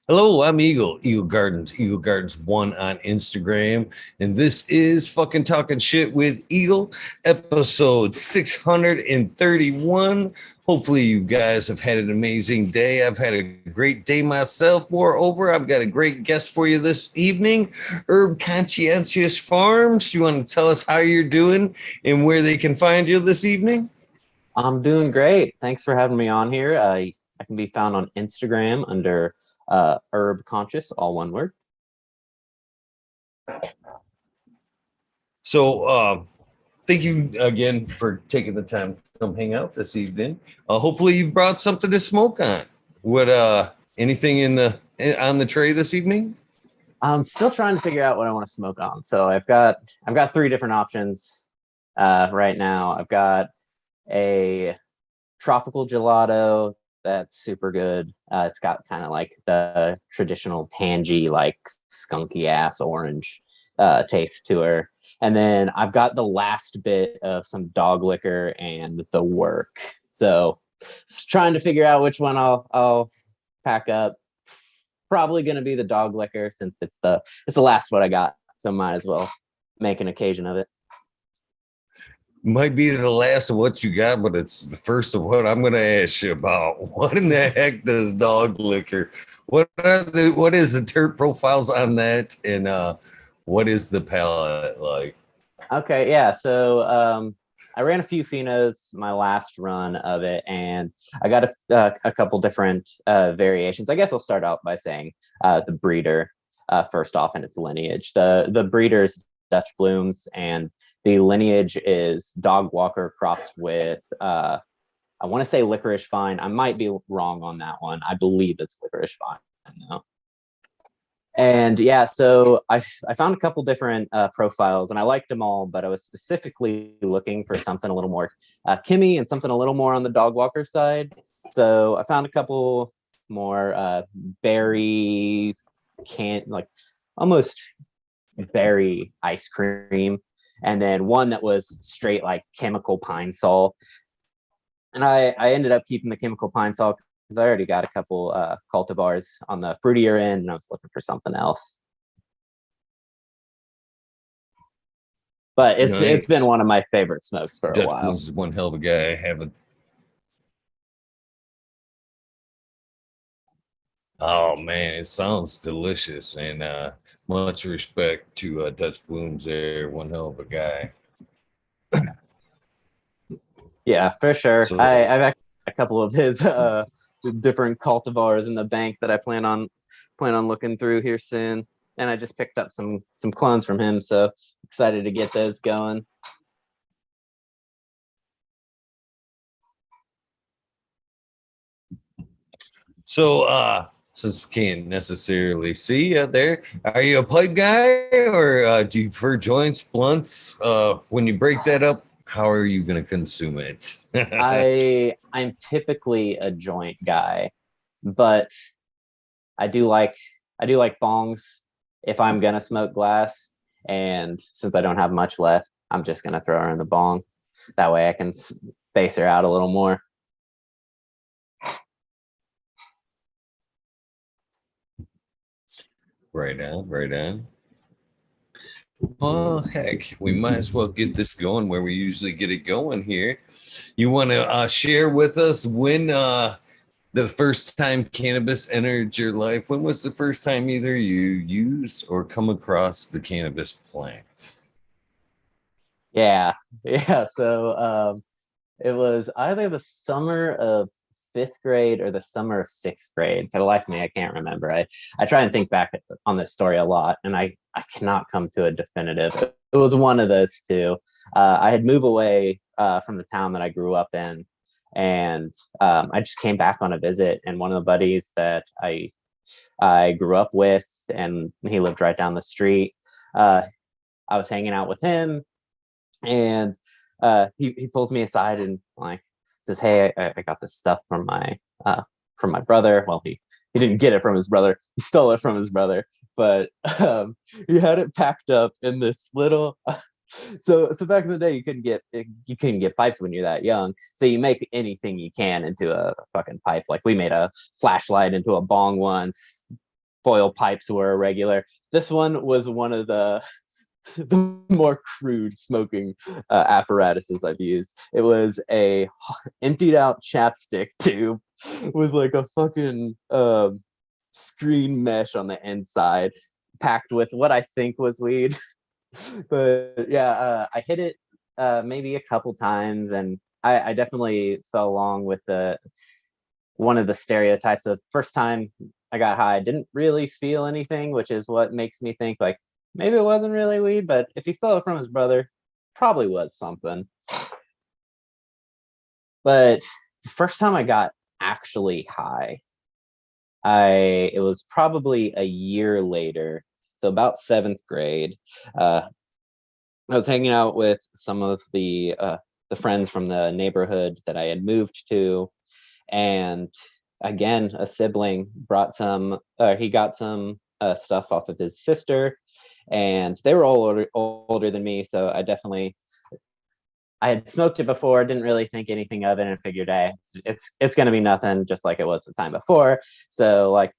Hello, I'm Eagle Gardens 1 on Instagram, and this is fucking talking shit with Eagle, episode 631. Hopefully, you guys have had an amazing day. I've had a great day myself. Moreover, I've got a great guest for you this evening, Herb Conscientious Farms. You want to tell us how you're doing and where they can find you this evening? I'm doing great. Thanks for having me on here. I can be found on Instagram under Herb Conscious, all one word. So, thank you again for taking the time to come hang out this evening. Hopefully, you brought something to smoke on. What anything on the tray this evening? I'm still trying to figure out what I want to smoke on. So I've got three different options right now. I've got a tropical gelato that's super good. It's got kind of like the traditional tangy, like skunky ass orange taste to her. And then I've got the last bit of some dog liquor and the work. So just trying to figure out which one I'll pack up. Probably going to be the dog liquor since it's the last one I got. So might as well make an occasion of it. Might be the last of what you got, but it's the first of what I'm going to ask you about. What in the heck does dog liquor? What is the terp profiles on that, and what is the palate like? Okay, yeah. So I ran a few phenos my last run of it, and I got a couple different variations. I guess I'll start out by saying the breeder first off in its lineage. The breeder's Dutch Blooms, and the lineage is Dog Walker crossed with I want to say Licorice Vine. I might be wrong on that one. I believe it's Licorice Vine though. And yeah, so I found a couple different profiles, and I liked them all, but I was specifically looking for something a little more Kimmy and something a little more on the dog walker side. So I found a couple more berry like almost berry ice cream, and then one that was straight like chemical pine sol. And I ended up keeping the chemical pine sol because I already got a couple cultivars on the fruitier end, and I was looking for something else. But it's been Nice. one of my favorite smokes for a Dutch while. Blues is one hell of a guy. I haven't. Oh man, it sounds delicious, and much respect to Dutch Blooms there. One hell of a guy. Yeah, for sure. So I've actually got a couple of his different cultivars in the bank that I plan on looking through here soon. And I just picked up some clones from him, so excited to get those going. since we can't necessarily see you there, are you a pipe guy or do you prefer joints, blunts? When you break that up, how are you going to consume it? I'm typically a joint guy, but I do like I do like bongs if I'm gonna smoke glass. And since I don't have much left, I'm just gonna throw her in the bong. That way I can space her out a little more. Right on, right on. Oh, heck, we might as well get this going where we usually get it going here. You want to share with us when the first time cannabis entered your life? When was the first time either you used or come across the cannabis plant? Yeah, yeah. So it was either the summer of fifth grade or the summer of sixth grade. For the life of me, I can't remember. I try and think back on this story a lot, and I cannot come to a definitive. It was one of those two. I had moved away from the town that I grew up in, and I just came back on a visit, and one of the buddies that I grew up with, and he lived right down the street. I was hanging out with him, and he pulls me aside and like says, "Hey, I got this stuff from my brother." Well, he didn't get it from his brother; he stole it from his brother. But he had it packed up in this little. So back in the day, you couldn't get pipes when you're that young. So you make anything you can into a fucking pipe. Like we made a flashlight into a bong once. foil pipes were irregular. This one was one of the more crude smoking apparatuses I've used. It was a emptied out chapstick tube with like a fucking screen mesh on the inside, packed with what I think was weed. But yeah, I hit it maybe a couple times, and I definitely fell along with the one of the stereotypes of first time I got high, I didn't really feel anything, which is what makes me think like maybe it wasn't really weed, but if he stole it from his brother, probably was something. But the first time I got actually high, it was probably a year later, so about seventh grade. I was hanging out with some of the friends from the neighborhood that I had moved to, and again, a sibling brought some. He got some stuff off of his sister, and they were all older than me, so I had smoked it before, didn't really think anything of it, and figured, hey, it's gonna be nothing, just like it was the time before. So like,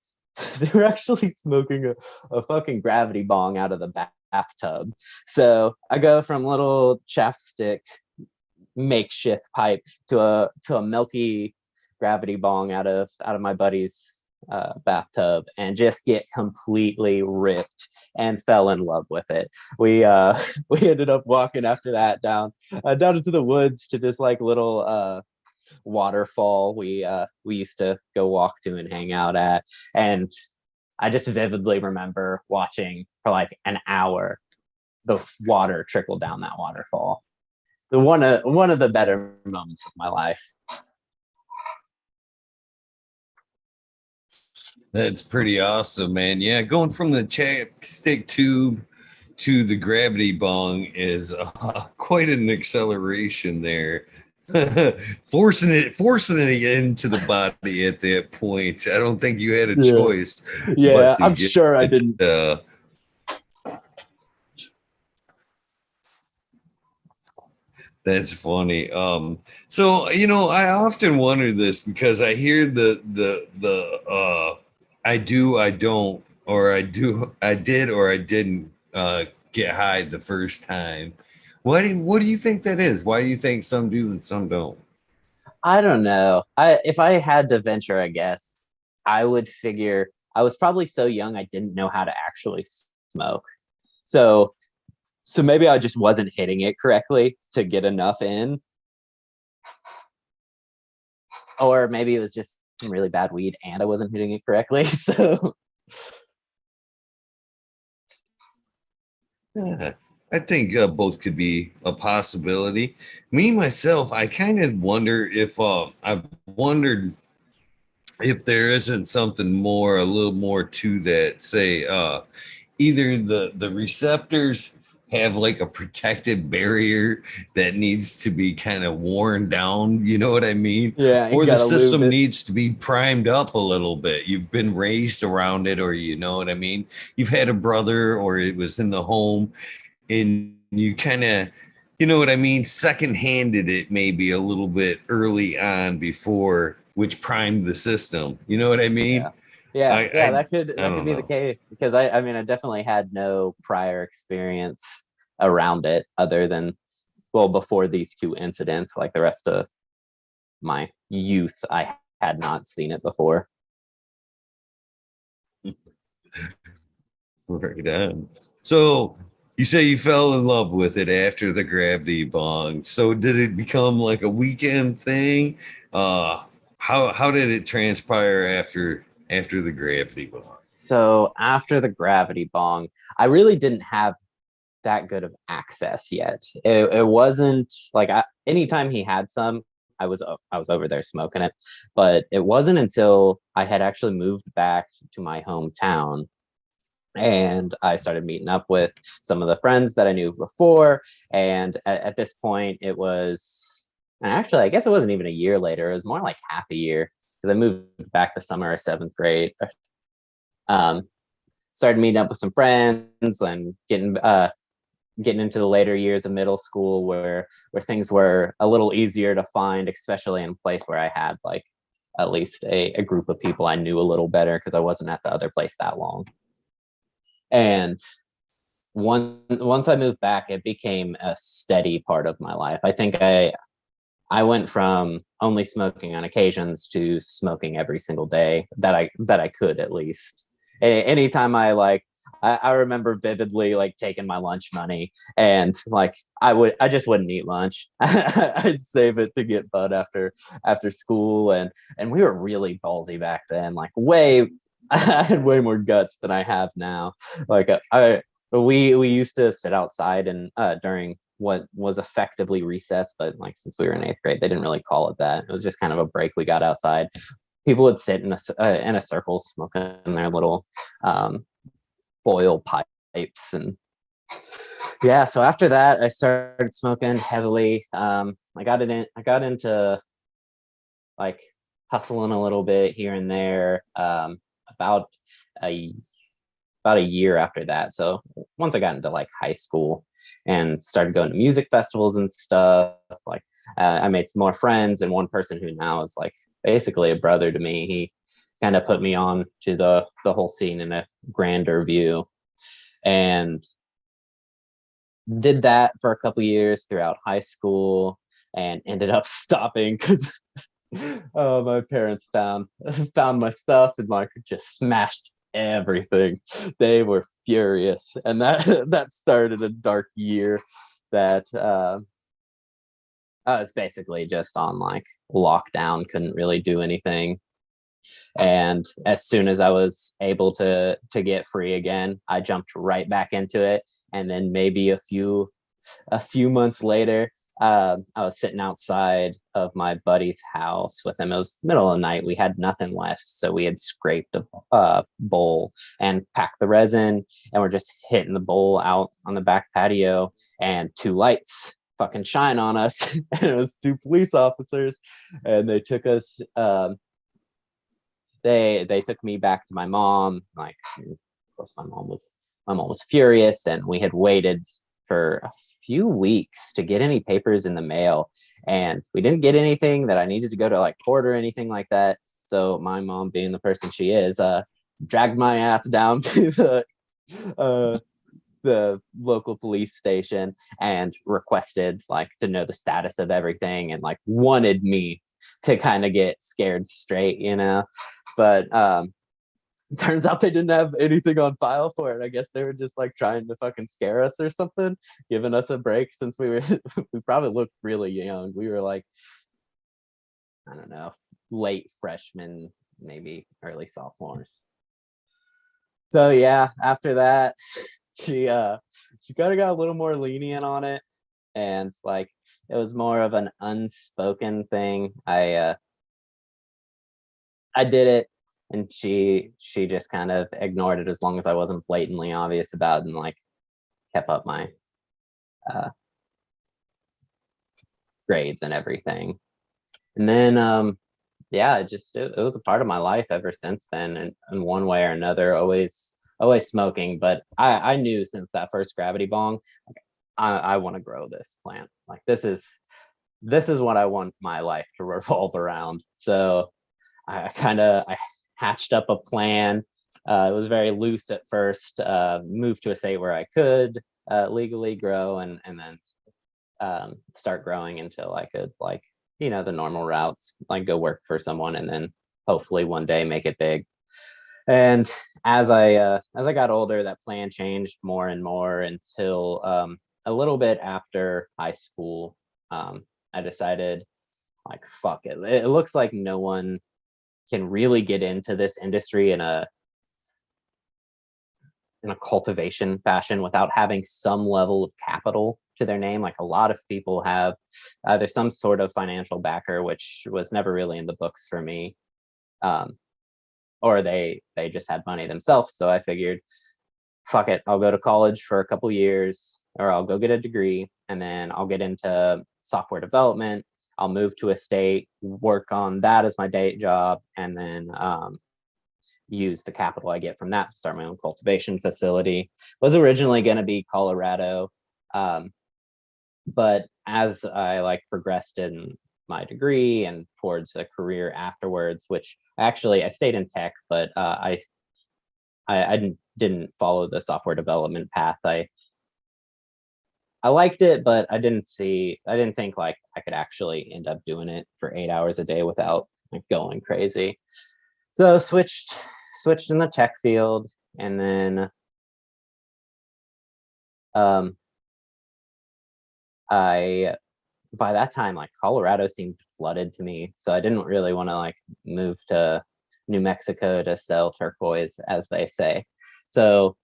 they were actually smoking a fucking gravity bong out of the bathtub. So I go from little chapstick makeshift pipe to a milky gravity bong out of my buddy's bathtub, and just get completely ripped and fell in love with it. We we ended up walking after that down into the woods to this like little waterfall we used to go walk to and hang out at, and I just vividly remember watching for like an hour the water trickle down that waterfall. One of the better moments of my life. That's pretty awesome, man. Yeah, going from the chapstick tube to the gravity bong is quite an acceleration there. forcing it into the body at that point. I don't think you had a choice but to I'm get sure I it, didn't. That's funny. So I often wonder this because I hear the I do, I don't, or I do, I did, or I didn't get high the first time. What do you think that is? Why do you think some do and some don't? I don't know. If I had to venture a guess, I would figure I was probably so young I didn't know how to actually smoke. So maybe I just wasn't hitting it correctly to get enough in, or maybe it was just some really bad weed and I wasn't hitting it correctly. So Yeah, I think both could be a possibility. Me myself, I kind of wonder if I've wondered if there isn't something more, a little more to that. Say, either the receptors have like a protective barrier that needs to be kind of worn down, you know what I mean? yeah, you Or the gotta lube system it. needs to be primed up a little bit. You've been raised around it, or you know what I mean? You've had a brother, or it was in the home, and you kind of, you know what I mean, second handed it maybe a little bit early on before, which primed the system. You know what I Yeah. mean? Yeah, I that could don't be the know. case, because I mean I definitely had no prior experience around it other than, well, before these two incidents. Like the rest of my youth, I had not seen it before. Right on. So you say you fell in love with it after the gravity bong. So did it become like a weekend thing? How did it transpire after the gravity bong? So after the gravity bong, I really didn't have that good of access yet. It wasn't like anytime he had some, I was over there smoking it, but it wasn't until I had actually moved back to my hometown and I started meeting up with some of the friends that I knew before. And at this point, it was, and actually, I guess it wasn't even a year later. It was more like half a year, because I moved back the summer of seventh grade. Um, Started meeting up with some friends and getting into the later years of middle school, where things were a little easier to find, especially in a place where I had like at least a group of people I knew a little better, because I wasn't at the other place that long. And once I moved back, it became a steady part of my life. I think I went from only smoking on occasions to smoking every single day that I could, at least. Anytime I remember vividly like taking my lunch money, and like I just wouldn't eat lunch. I'd save it to get bud after school, and we were really ballsy back then. Like I had way more guts than I have now. Like we used to sit outside and during what was effectively recess, but like since we were in 8th grade, they didn't really call it that. It was just kind of a break we got outside. People would sit in a circle smoking their little boil pipes, and yeah. So after that, I started smoking heavily. I got into like hustling a little bit here and there. About a year after that. So once I got into like high school and started going to music festivals and stuff, like I made some more friends, and one person who now is like basically a brother to me, he kind of put me on to the whole scene in a grander view, and did that for a couple years throughout high school, and ended up stopping because my parents found my stuff and like just smashed everything. They were furious, and that started a dark year that I was basically just on like lockdown, couldn't really do anything. And as soon as I was able to get free again, I jumped right back into it. And then maybe a few months later, I was sitting outside of my buddy's house with him. It was middle of the night. We had nothing left, so we had scraped a bowl and packed the resin, and we're just hitting the bowl out on the back patio, and 2 lights fucking shine on us. And it was 2 police officers, and they took us. They took me back to my mom. Like, of course, my mom was furious, and we had waited for a few weeks to get any papers in the mail, and we didn't get anything that I needed to go to like court or anything like that. So my mom, being the person she is, dragged my ass down to the local police station and requested like to know the status of everything, and like wanted me to kind of get scared straight, you know. But turns out they didn't have anything on file for it. I guess they were just like trying to fucking scare us or something, giving us a break since we probably looked really young. We were like, I don't know, late freshmen, maybe early sophomores. So yeah, after that, she kind of got a little more lenient on it, and like it was more of an unspoken thing. I did it, and she just kind of ignored it as long as I wasn't blatantly obvious about it, and like kept up my grades and everything. And then yeah, it was a part of my life ever since then, and in one way or another, always smoking. But I knew since that first gravity bong, like, I want to grow this plant. Like this is what I want my life to revolve around. So I hatched up a plan. It was very loose at first. Moved to a state where I could legally grow, and then start growing until I could, like, you know, the normal routes, like go work for someone, and then hopefully one day make it big. And as I got older, that plan changed more and more until a little bit after high school. I decided, like, fuck it. It looks like no one can really get into this industry in a cultivation fashion without having some level of capital to their name. Like, a lot of people have either some sort of financial backer, which was never really in the books for me, or they just had money themselves. So I figured, fuck it, I'll go to college for a couple years, or I'll go get a degree, and then I'll get into software development. I'll move to a state, work on that as my day job, and then use the capital I get from that to start my own cultivation facility. Was originally going to be Colorado, but as I like progressed in my degree and towards a career afterwards, which actually I stayed in tech, but I didn't follow the software development path. I liked it, but I didn't think like I could actually end up doing it for 8 hours a day without like going crazy. So switched in the tech field, and then I by that time like Colorado seemed flooded to me, so I didn't really want to like move to New Mexico to sell turquoise, as they say. So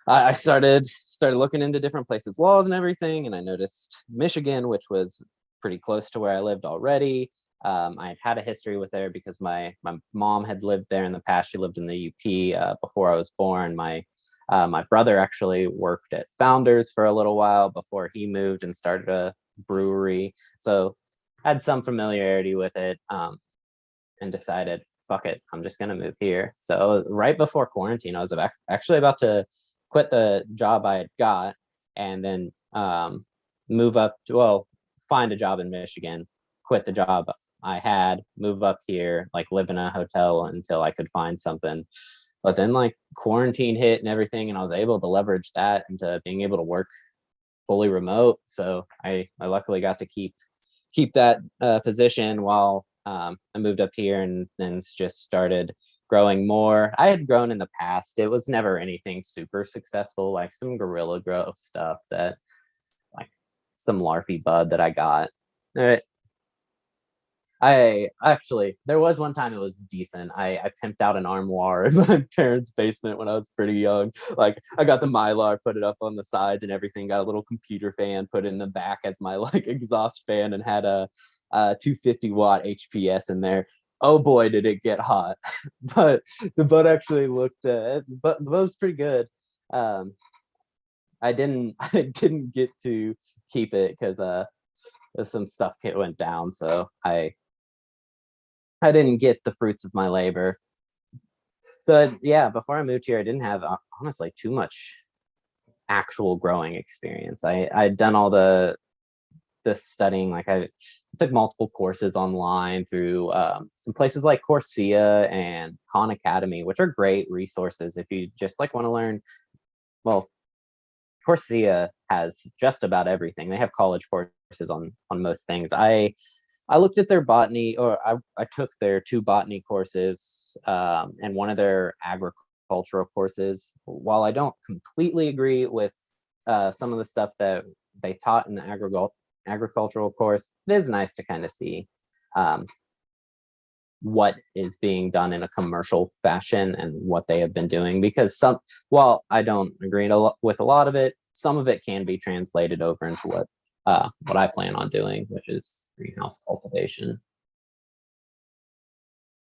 I started looking into different places, laws and everything, and I noticed Michigan, which was pretty close to where I lived already. I had a history with there because my mom had lived there in the past. She lived in the UP before I was born. My brother actually worked at Founders for a little while before he moved and started a brewery. So I had some familiarity with it, and decided, fuck it, I'm just gonna move here. So right before quarantine, I was actually about to quit the job I had got, and then move up to, well, find a job in Michigan, quit the job I had, move up here, like live in a hotel until I could find something. But then like quarantine hit and everything, and I was able to leverage that into being able to work fully remote. So I luckily got to keep that position while I moved up here, and then just started growing more. I had grown in the past. It was never anything super successful, like some guerrilla grow stuff, that like some larfy bud that I got. I actually, there was one time it was decent. I pimped out an armoire in my parents' basement when I was pretty young. Like I got the Mylar, put it up on the sides and everything, got a little computer fan, put it in the back as my like exhaust fan, and had a 250-watt HPS in there. Oh boy, did it get hot. But the bud actually looked, but the bud was pretty good. I didn't get to keep it because some stuff went down, so I didn't get the fruits of my labor. So yeah, before I moved here, I didn't have honestly too much actual growing experience. I'd done all the studying. Like I took multiple courses online through some places like Coursera and Khan Academy, which are great resources if you just like want to learn. Well, Coursera has just about everything. They have college courses on most things. I looked at their botany, or I took their 2 botany courses and one of their agricultural courses. While I don't completely agree with some of the stuff that they taught in the agricultural course, it is nice to kind of see what is being done in a commercial fashion and what they have been doing. Because while I don't agree with a lot of it, some of it can be translated over into what I plan on doing, which is greenhouse cultivation.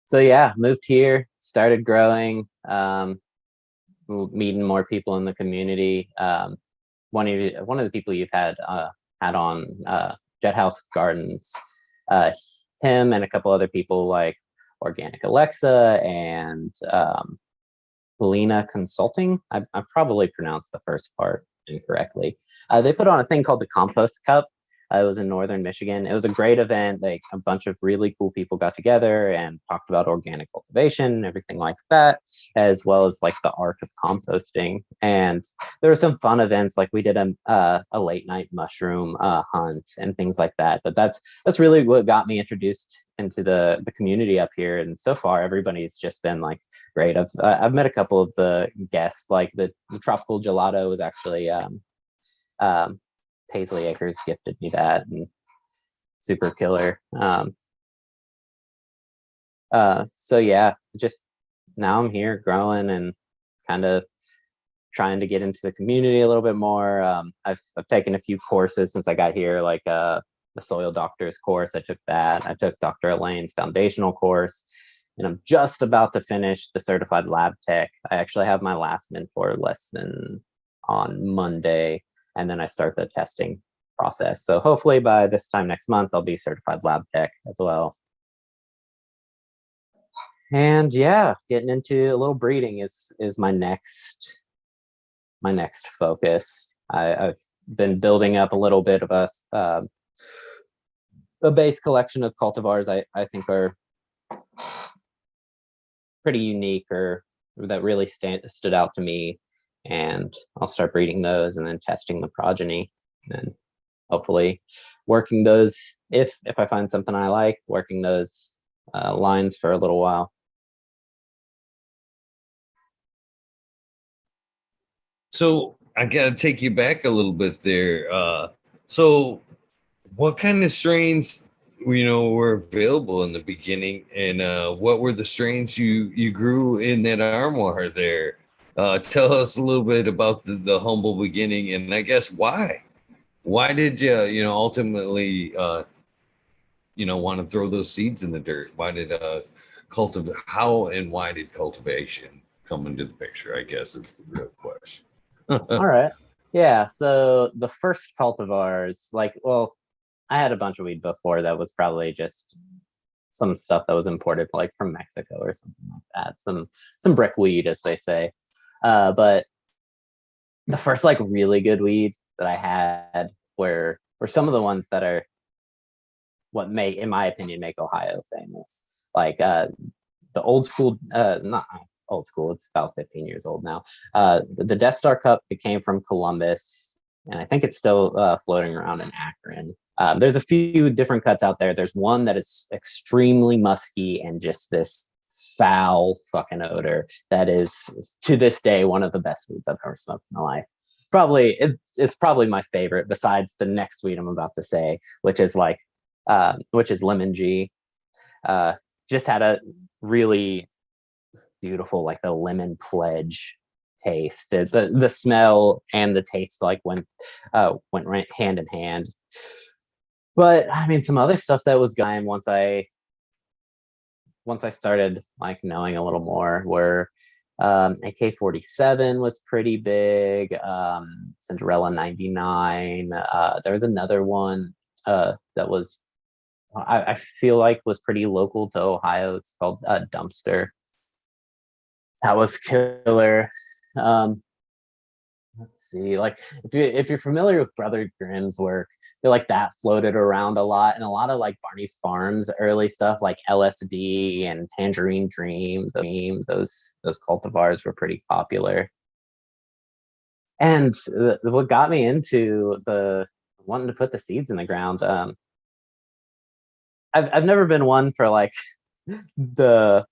So yeah, moved here, started growing, meeting more people in the community. One of the people you've had on Jet House Gardens, him and a couple other people like Organic Alexa and Lena Consulting. I probably pronounced the first part incorrectly. They put on a thing called the Compost Cup. It was in northern Michigan. It was a great event. Like a bunch of really cool people got together and talked about organic cultivation, everything like that, as well as like the art of composting. And there were some fun events, like we did a late night mushroom hunt and things like that. But that's really what got me introduced into the community up here. And so far, everybody's just been like great. I've met a couple of the guests, like the tropical gelato was actually Paisley Acres gifted me that, and super killer. So yeah, just now I'm here growing and kind of trying to get into the community a little bit more. I've taken a few courses since I got here, like the soil doctor's course. I took that. I took Dr. Elaine's foundational course, and I'm just about to finish the certified lab tech. I actually have my last mentor lesson on Monday, and then I start the testing process. So hopefully by this time next month, I'll be certified lab tech as well. And yeah, getting into a little breeding is my next focus. I've been building up a little bit of a base collection of cultivars I think are pretty unique, or that really stood out to me, and I'll start breeding those and then testing the progeny, and hopefully working those, if I find something I like, working those lines for a little while. So I got to take you back a little bit there. So what kind of strains, were available in the beginning, and what were the strains you grew in that armoire there? Tell us a little bit about the humble beginning, and I guess why did you ultimately want to throw those seeds in the dirt? Why did how and why did cultivation come into the picture, I guess, is the real question. All right. Yeah, so the first cultivars, well, I had a bunch of weed before that was probably just some stuff that was imported like from Mexico or something like that. Some brick weed, as they say. But the first like really good weed that I had were some of the ones that are what make, in my opinion, make Ohio famous. Like the old school, not old school, it's about 15 years old now. The Death Star Cup that came from Columbus, and I think it's still floating around in Akron. There's a few different cuts out there. There's one that is extremely musky and just this foul fucking odor that is, to this day, one of the best weeds I've ever smoked in my life. Probably, it's probably my favorite, besides the next weed I'm about to say, which is Lemon G. Just had a really beautiful, like the lemon pledge taste. The smell and the taste like went right hand in hand. But I mean, some other stuff that was going once I started like knowing a little more were AK-47 was pretty big. Cinderella 99. There was another one that was I feel like was pretty local to Ohio. It's called Dumpster. That was killer. Let's see, like if you're familiar with Brother Grimm's work, I feel like that floated around a lot, and a lot of like Barney's Farms early stuff like LSD and Tangerine Dream, those cultivars were pretty popular. And what got me into the wanting to put the seeds in the ground, I've never been one for like the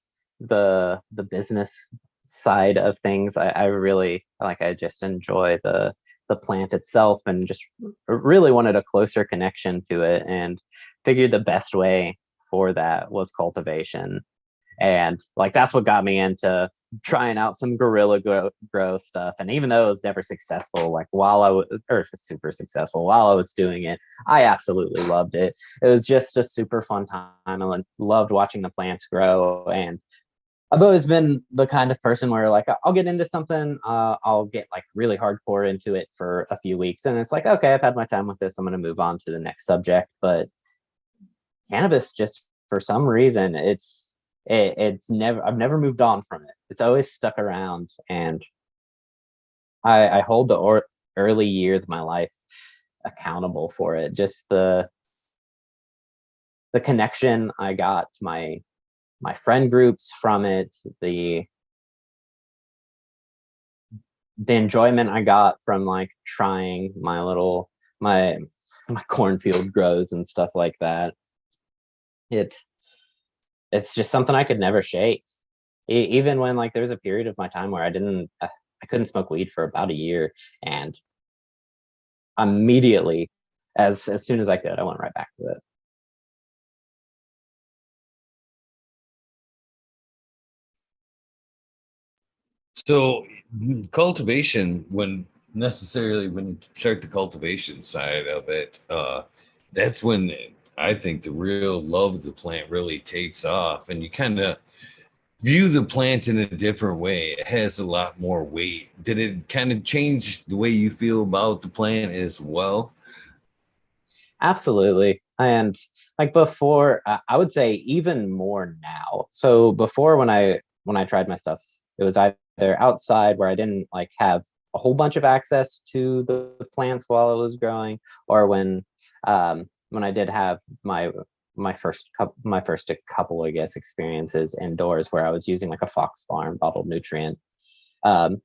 business side of things. I really like, I just enjoy the plant itself, and just really wanted a closer connection to it, and figured the best way for that was cultivation. And like that's what got me into trying out some guerrilla grow stuff. And even though it was never successful, like while I was, or super successful while I was doing it, I absolutely loved it. It was just a super fun time. I loved watching the plants grow. And I've always been the kind of person where like I'll get into something, I'll get like really hardcore into it for a few weeks, and it's like, okay, I've had my time with this, I'm going to move on to the next subject. But cannabis, just for some reason, it's never, I've never moved on from it. It's always stuck around, and I hold the early years of my life accountable for it. Just the connection I got to my friend groups from it, the enjoyment I got from like trying my cornfield grows and stuff like that. It's just something I could never shake. Even when like there was a period of my time where I couldn't smoke weed for about a year, and immediately, as soon as I could, I went right back to it. So cultivation, when you start the cultivation side of it, that's when I think the real love of the plant really takes off, and you kind of view the plant in a different way. It has a lot more weight. Did it kind of change the way you feel about the plant as well? Absolutely. And like before, I would say even more now. So before, when I tried my stuff, it was either outside where I didn't like have a whole bunch of access to the plants while it was growing, or when when I did have my first couple, I guess, experiences indoors where I was using like a Fox Farm bottled nutrient. Um,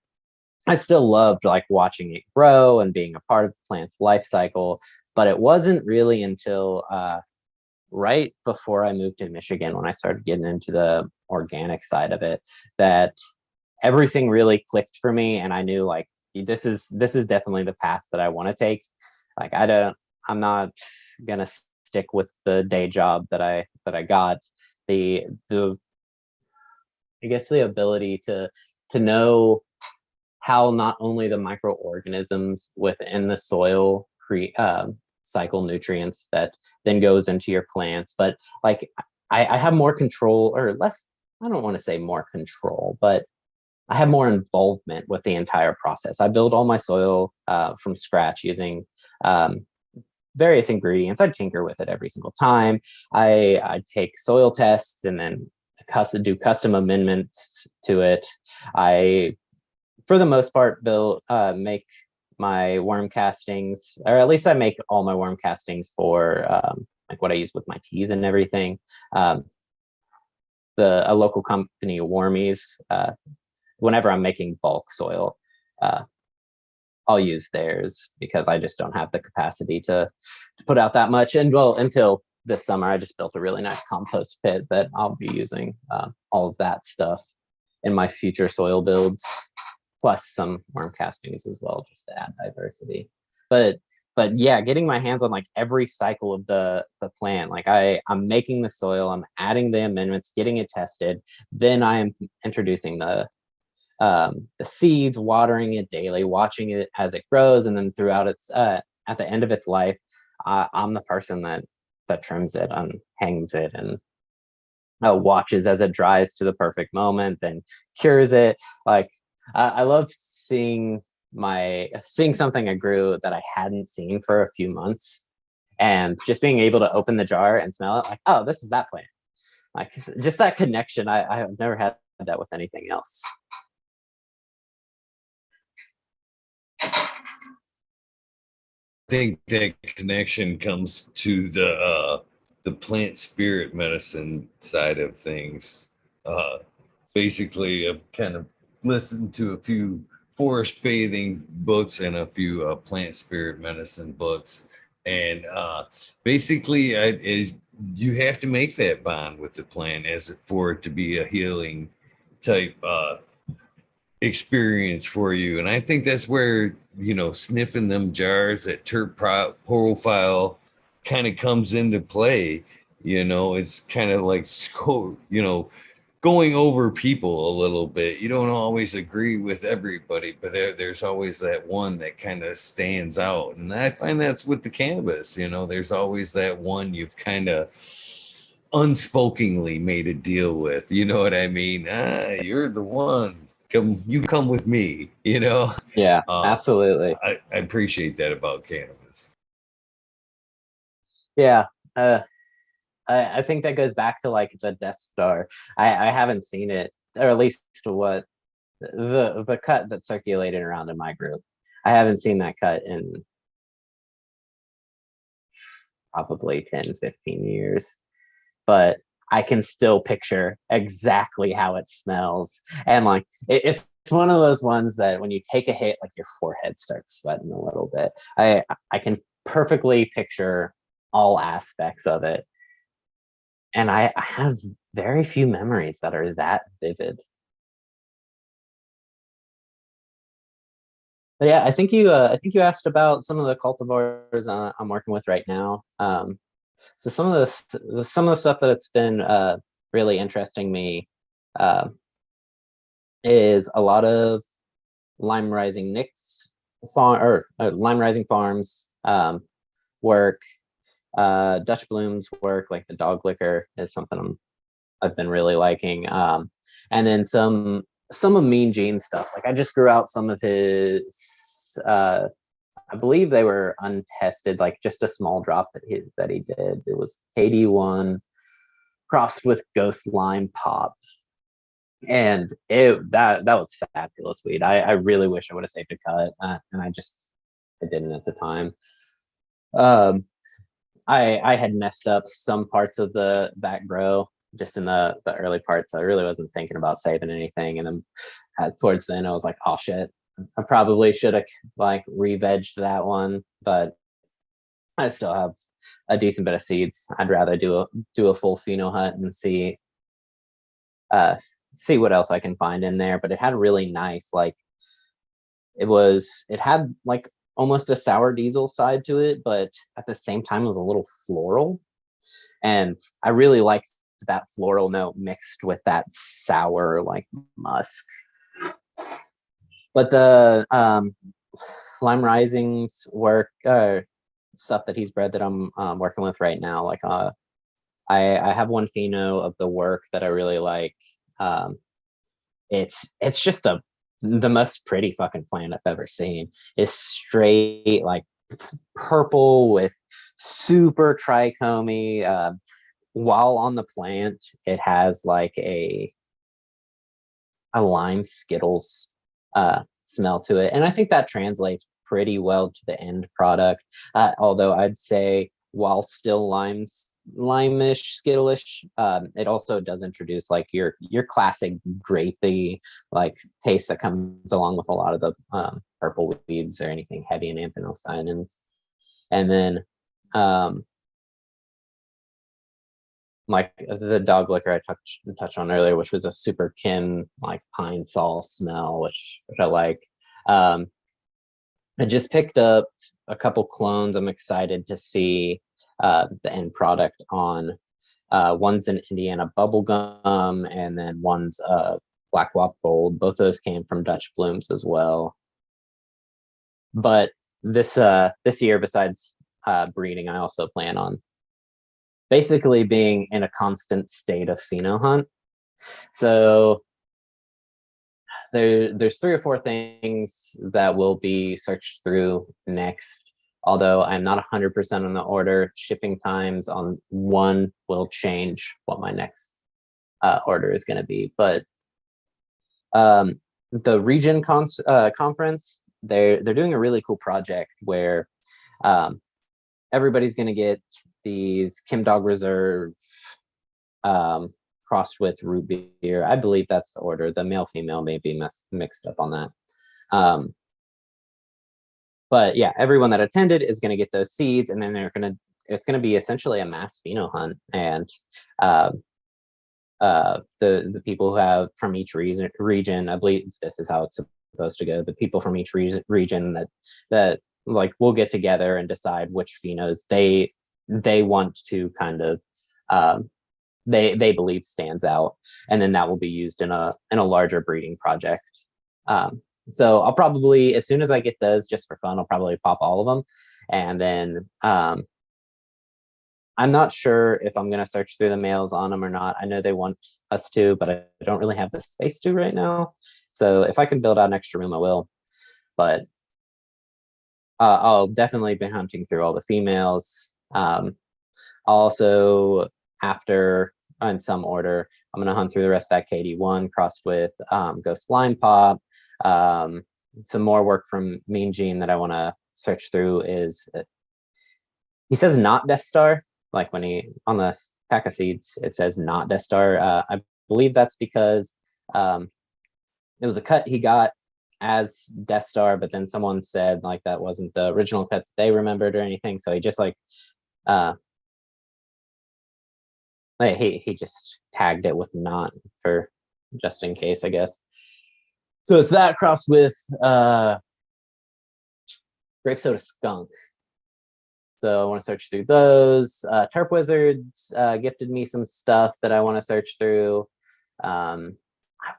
I still loved like watching it grow and being a part of the plant's life cycle, but it wasn't really until right before I moved to Michigan when I started getting into the organic side of it that everything really clicked for me, and I knew like this is definitely the path that I want to take. Like I'm not gonna stick with the day job that I got. The I guess the ability to know how not only the microorganisms within the soil cycle nutrients that then goes into your plants, but like I have more control, or less, I don't want to say more control, but I have more involvement with the entire process. I build all my soil from scratch using various ingredients. I tinker with it every single time. I take soil tests and then do custom amendments to it. I, for the most part, make my worm castings, or at least I make all my worm castings for like what I use with my teas and everything. A local company, Wormies, whenever I'm making bulk soil, I'll use theirs because I just don't have the capacity to put out that much. And well, until this summer, I just built a really nice compost pit that I'll be using all of that stuff in my future soil builds, plus some worm castings as well, just to add diversity. But yeah, getting my hands on like every cycle of the plant, like I'm making the soil, I'm adding the amendments, getting it tested, then I am introducing the seeds, watering it daily, watching it as it grows, and then throughout its at the end of its life, I'm the person that trims it and hangs it and watches as it dries to the perfect moment, then cures it. Like I love seeing something I grew that I hadn't seen for a few months, and just being able to open the jar and smell it, like, oh, this is that plant. Like just that connection. I have never had that with anything else. Think that connection comes to the plant spirit medicine side of things. Basically, I've kind of listened to a few forest bathing books and a few plant spirit medicine books, and basically, you have to make that bond with the plant as for it to be a healing type experience for you. And I think that's where, sniffing them jars, that terp profile kind of comes into play. It's kind of like, going over people a little bit. You don't always agree with everybody, but there's always that one that kind of stands out. And I find that's with the cannabis, there's always that one you've kind of unspokenly made a deal with. You know what I mean? You're the one. Come with me. Yeah, absolutely. I appreciate that about cannabis. Yeah. I think that goes back to like the Death Star. I haven't seen it, or at least what the cut that circulated around in my group. I haven't seen that cut in probably 10, 15 years, but I can still picture exactly how it smells. And like it's one of those ones that when you take a hit, like your forehead starts sweating a little bit. I can perfectly picture all aspects of it. And I have very few memories that are that vivid. But yeah, I think you asked about some of the cultivars I'm working with right now. So some of the stuff that it's been really interesting me uh, is a lot of Lime Rising Nicks farm, or Lime Rising Farms work. Dutch Bloom's work, like the dog liquor, is something I've been really liking. And then some of Mean Gene's stuff. Like I just grew out some of his. I believe they were untested, like just a small drop that he did. It was KD1 crossed with Ghost Lime Pop, and that was fabulous weed. I really wish I would have saved a cut, and I didn't at the time. Um, I had messed up some parts of the back grow just in the early parts. So I really wasn't thinking about saving anything. And then towards the end, I was like, oh shit, I probably should have like re-vegged that one, but I still have a decent bit of seeds. I'd rather do a full pheno hunt and see what else I can find in there. But it had really nice, like it had like almost a sour diesel side to it, but at the same time it was a little floral. And I really liked that floral note mixed with that sour like musk. But the Lime Rising's work, stuff that he's bred that I'm working with right now, like I have one pheno of the work that I really like. It's just the most pretty fucking plant I've ever seen. It's straight like purple with super trichomy. While on the plant, it has like a lime Skittles smell to it, and I think that translates pretty well to the end product. Although I'd say while still lime-ish, Skittleish, it also does introduce like your classic grapey like taste that comes along with a lot of the purple weeds or anything heavy in anthanocyanins. And then like the dog liquor I touched on earlier, which was a super kin like pine sol smell, which I like. I just picked up a couple clones. I'm excited to see the end product on. One's an Indiana bubblegum, and then one's Black Wop Gold. Both those came from Dutch Blooms as well. But this year, besides breeding, I also plan on basically being in a constant state of pheno hunt. So there's 3 or 4 things that will be searched through next. Although I'm not 100% on the order, shipping times on one will change what my next order is going to be. But the region conference, they're doing a really cool project where everybody's going to get these Kim Dog Reserve crossed with root beer. I believe that's the order. The male female may be mixed up on that. But yeah, everyone that attended is going to get those seeds, and then it's going to be essentially a mass pheno hunt. And the people who have from each region, I believe this is how it's supposed to go. The people from each region that like will get together and decide which phenos they want to kind of they believe stands out, and then that will be used in a larger breeding project. So I'll probably, as soon as I get those, just for fun, I'll probably pop all of them, and then I'm not sure if I'm going to search through the males on them or not. I know they want us to, but I don't really have the space to right now. So if I can build out an extra room, I will. But I'll definitely be hunting through all the females. Also, after, in some order, I'm going to hunt through the rest of that KD1 crossed with Ghost Line Pop. Some more work from Mean Gene that I want to search through is, he says not Death Star, like when he, on the pack of seeds, it says not Death Star. I believe that's because it was a cut he got as Death Star, but then someone said like that wasn't the original cut that they remembered or anything. So he just like, he just tagged it with not for just in case, I guess. So it's that crossed with Grape Soda Skunk. So I want to search through those. Terp Wizards gifted me some stuff that I want to search through. I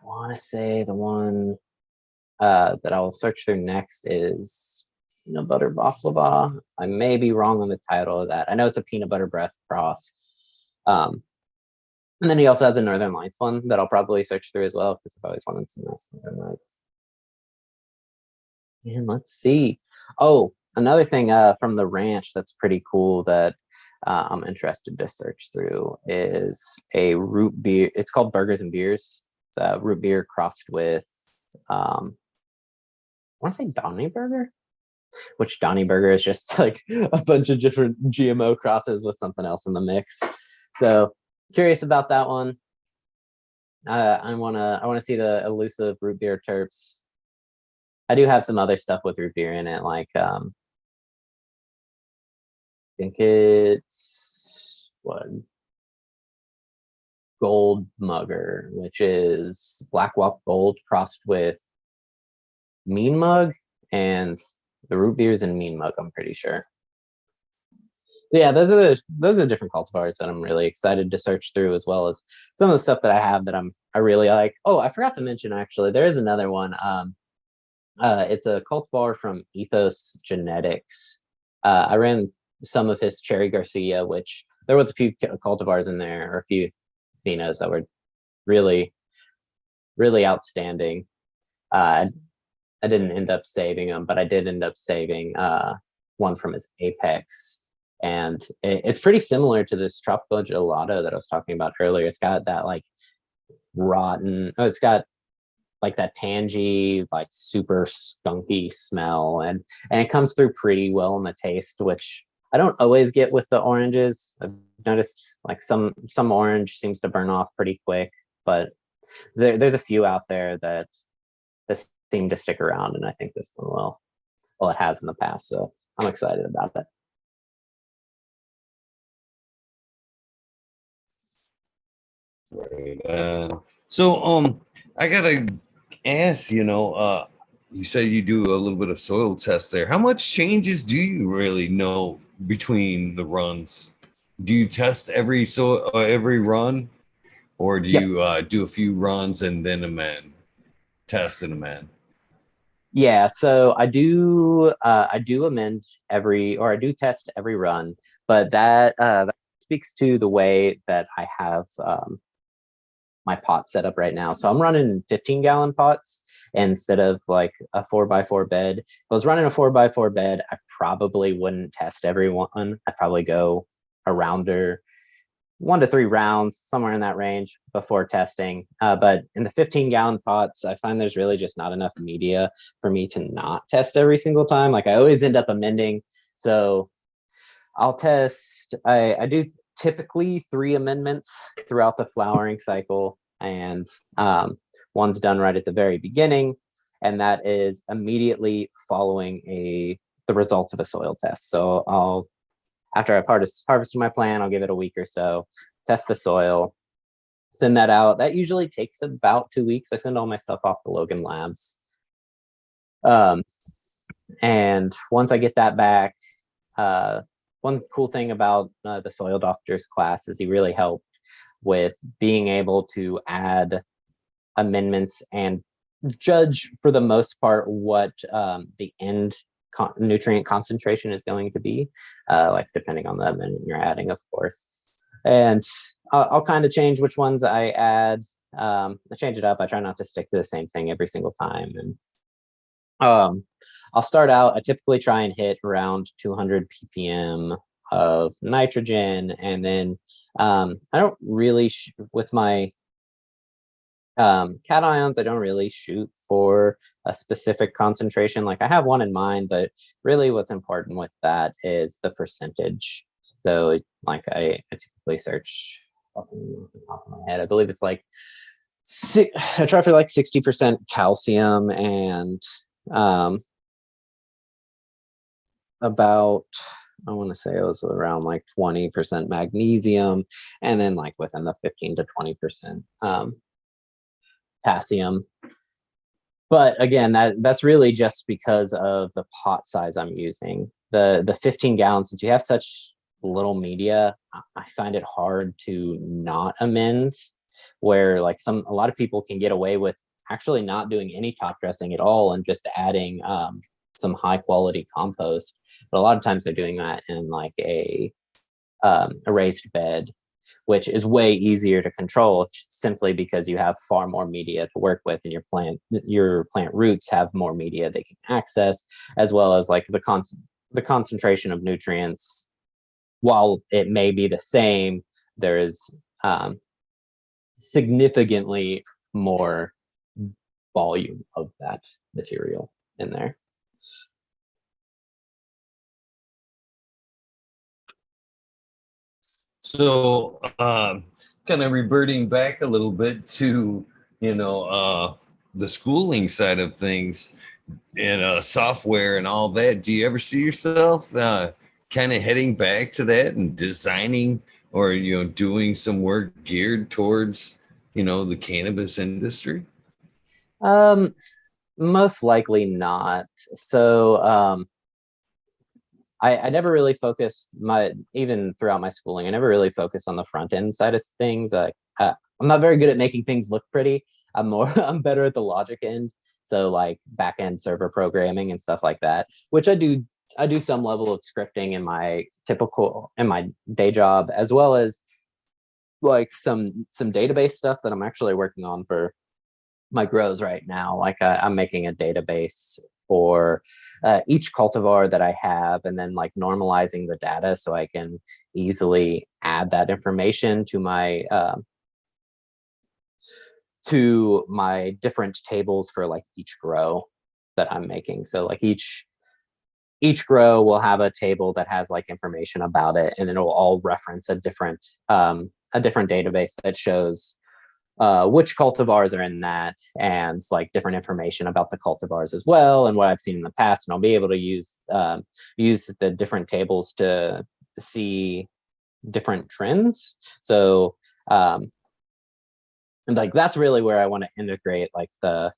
want to say the one that I'll search through next is Peanut Butter Baklava. I may be wrong on the title of that. I know it's a Peanut Butter Breath cross. And then he also has a Northern Lights one that I'll probably search through as well, because I've always wanted some nice Northern Lights. And let's see. Oh, another thing from the ranch that's pretty cool that I'm interested to search through is a root beer. It's called Burgers and Beers. It's a root beer crossed with, I want to say Donny Burger. which Donny Burger is just like a bunch of different GMO crosses with something else in the mix. So curious about that one. I wanna see the elusive root beer terps. I do have some other stuff with root beer in it, like I think it's what, Gold Mugger, which is Black Wop Gold crossed with Mean Mug, and the root beers in Mean Mug, I'm pretty sure. So yeah, those are the different cultivars that I'm really excited to search through, as well as some of the stuff that I have that I really like. Oh, I forgot to mention, actually, there is another one. It's a cultivar from Ethos Genetics. I ran some of his Cherry Garcia, which there was a few cultivars in there, or a few phenos that were really, really outstanding. I didn't end up saving them, but I did end up saving one from his Apex. And it's pretty similar to this Tropical Gelato that I was talking about earlier. It's got that like rotten, it's got like that tangy, like super skunky smell, and it comes through pretty well in the taste, which I don't always get with the oranges. I've noticed like some orange seems to burn off pretty quick, but there's a few out there that seem to stick around, and I think this one will. Well, it has in the past, so I'm excited about it. Right. So I gotta ask, you say you do a little bit of soil tests there. How much changes do you really know between the runs? Do you test every run, or do Yep. you do a few runs and then amend, test and amend? Yeah, so I do amend every, or I do test every run, but that speaks to the way that I have my pot set up right now. So I'm running 15-gallon pots instead of like a 4x4 bed. If I was running a 4x4 bed, I probably wouldn't test every one. I'd probably go a rounder, 1 to 3 rounds, somewhere in that range before testing. But in the 15-gallon pots, I find there's really just not enough media for me to not test every single time. Like I always end up amending. So I'll test, I do typically 3 amendments throughout the flowering cycle, and one's done right at the very beginning, and that is immediately following the results of a soil test. So I'll, after I've harvested my plant, I'll give it a week or so, test the soil, send that out. That usually takes about 2 weeks. I send all my stuff off to Logan Labs. And once I get that back, one cool thing about the soil doctor's class is he really helped with being able to add amendments and judge, for the most part, what the end nutrient concentration is going to be, like depending on the amendment you're adding, of course. And I'll kind of change which ones I add. I change it up. I try not to stick to the same thing every single time. And I'll start out, I typically try and hit around 200 ppm of nitrogen, and then I don't really with my cations, I don't really shoot for a specific concentration. Like I have one in mind, but really what's important with that is the percentage. So like I typically search off the top of my head. I believe it's like I try for like 60% calcium and about, I want to say it was around like 20% magnesium, and then like within the 15 to 20% potassium. But again, that's really just because of the pot size I'm using. The 15 gallons, since you have such little media, I find it hard to not amend, where like a lot of people can get away with actually not doing any top dressing at all and just adding some high quality compost. But a lot of times they're doing that in like a raised bed, which is way easier to control simply because you have far more media to work with, and your plant roots have more media they can access, as well as like the concentration of nutrients. While it may be the same, there is significantly more volume of that material in there. So, kind of reverting back a little bit to, the schooling side of things and software and all that. Do you ever see yourself kind of heading back to that and designing or, doing some work geared towards, the cannabis industry? Um, Most likely not. So, I never really focused even throughout my schooling, I never really focused on the front end side of things. I'm not very good at making things look pretty. I'm better at the logic end. So like back end server programming and stuff like that, which I do some level of scripting in my day job, as well as like some database stuff that I'm actually working on for my grows right now. Like I'm making a database for each cultivar that I have, and then like normalizing the data so I can easily add that information to my different tables for like each grow that I'm making. So like each grow will have a table that has like information about it, and then it will all reference a different database that shows which cultivars are in that, and like different information about the cultivars as well, and what I've seen in the past. And I'll be able to use the different tables to see different trends. So and like that's really where I want to integrate like the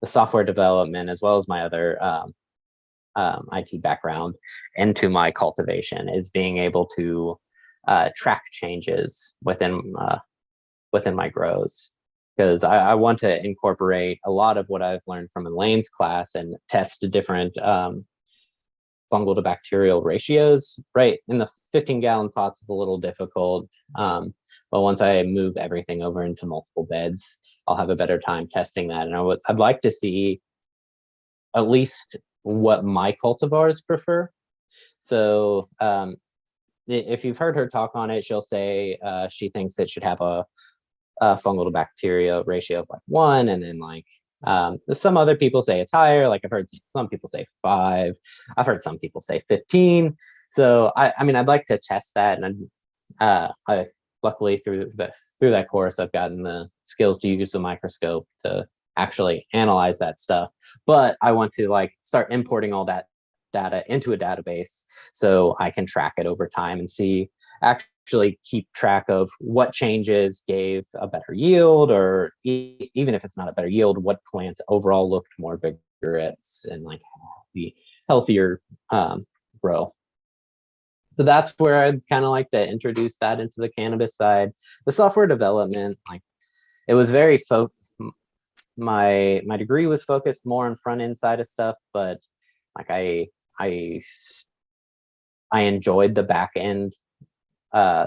software development as well as my other IT background into my cultivation, is being able to track changes within my grows, because I want to incorporate a lot of what I've learned from Elaine's class and test different fungal to bacterial ratios. Right in the 15-gallon pots is a little difficult, but once I move everything over into multiple beds, I'll have a better time testing that. And I'd like to see at least what my cultivars prefer. So if you've heard her talk on it, she'll say she thinks it should have a fungal to bacteria ratio of like 1, and then like some other people say it's higher. Like I've heard some people say 5. I've heard some people say 15. So I mean, I'd like to test that, and I luckily through that course I've gotten the skills to use a microscope to actually analyze that stuff. But I want to like start importing all that data into a database so I can track it over time and see, actually keep track of what changes gave a better yield, or even if it's not a better yield, what plants overall looked more vigorous and like healthier grow. So that's where I'd kind of like to introduce that into the cannabis side. The software development, like it was very my degree was focused more on front end side of stuff, but like I enjoyed the back end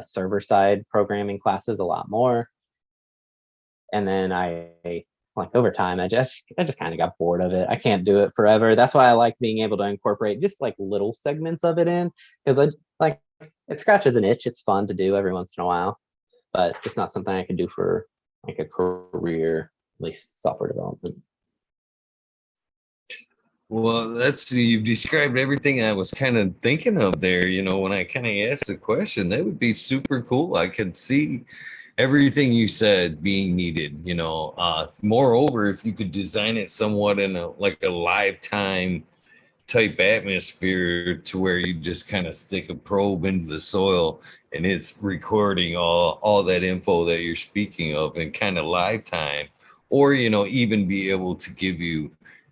server side programming classes a lot more. And then I like over time I just kind of got bored of it. I can't do it forever. That's why I like being able to incorporate just like little segments of it in, because I like it scratches an itch. It's fun to do every once in a while, but it's not something I can do for like a career, at least software development. Well, you've described everything I was kind of thinking of there. When I kind of asked the question, that would be super cool. I could see everything you said being needed. Moreover, if you could design it somewhat in a lifetime type atmosphere to where you just kind of stick a probe into the soil and it's recording all that info that you're speaking of in kind of lifetime, or even be able to give you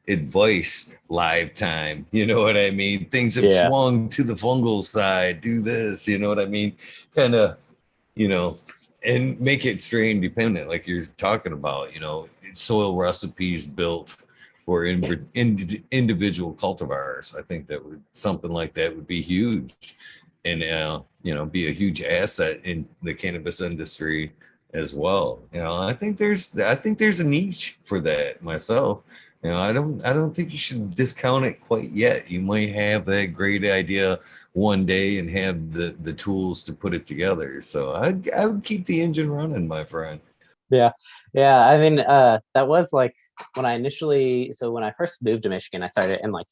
advice live time. You know what I mean? Things have swung to the fungal side, do this, you know what I mean? Kind of, and make it strain dependent, like you're talking about, soil recipes built for individual cultivars. I think that something like that would be huge, and be a huge asset in the cannabis industry as well. I think there's a niche for that myself. I don't think you should discount it quite yet. You might have that great idea one day and have the tools to put it together. So I would keep the engine running, my friend. Yeah. I mean, that was like when I first moved to Michigan, I started, and like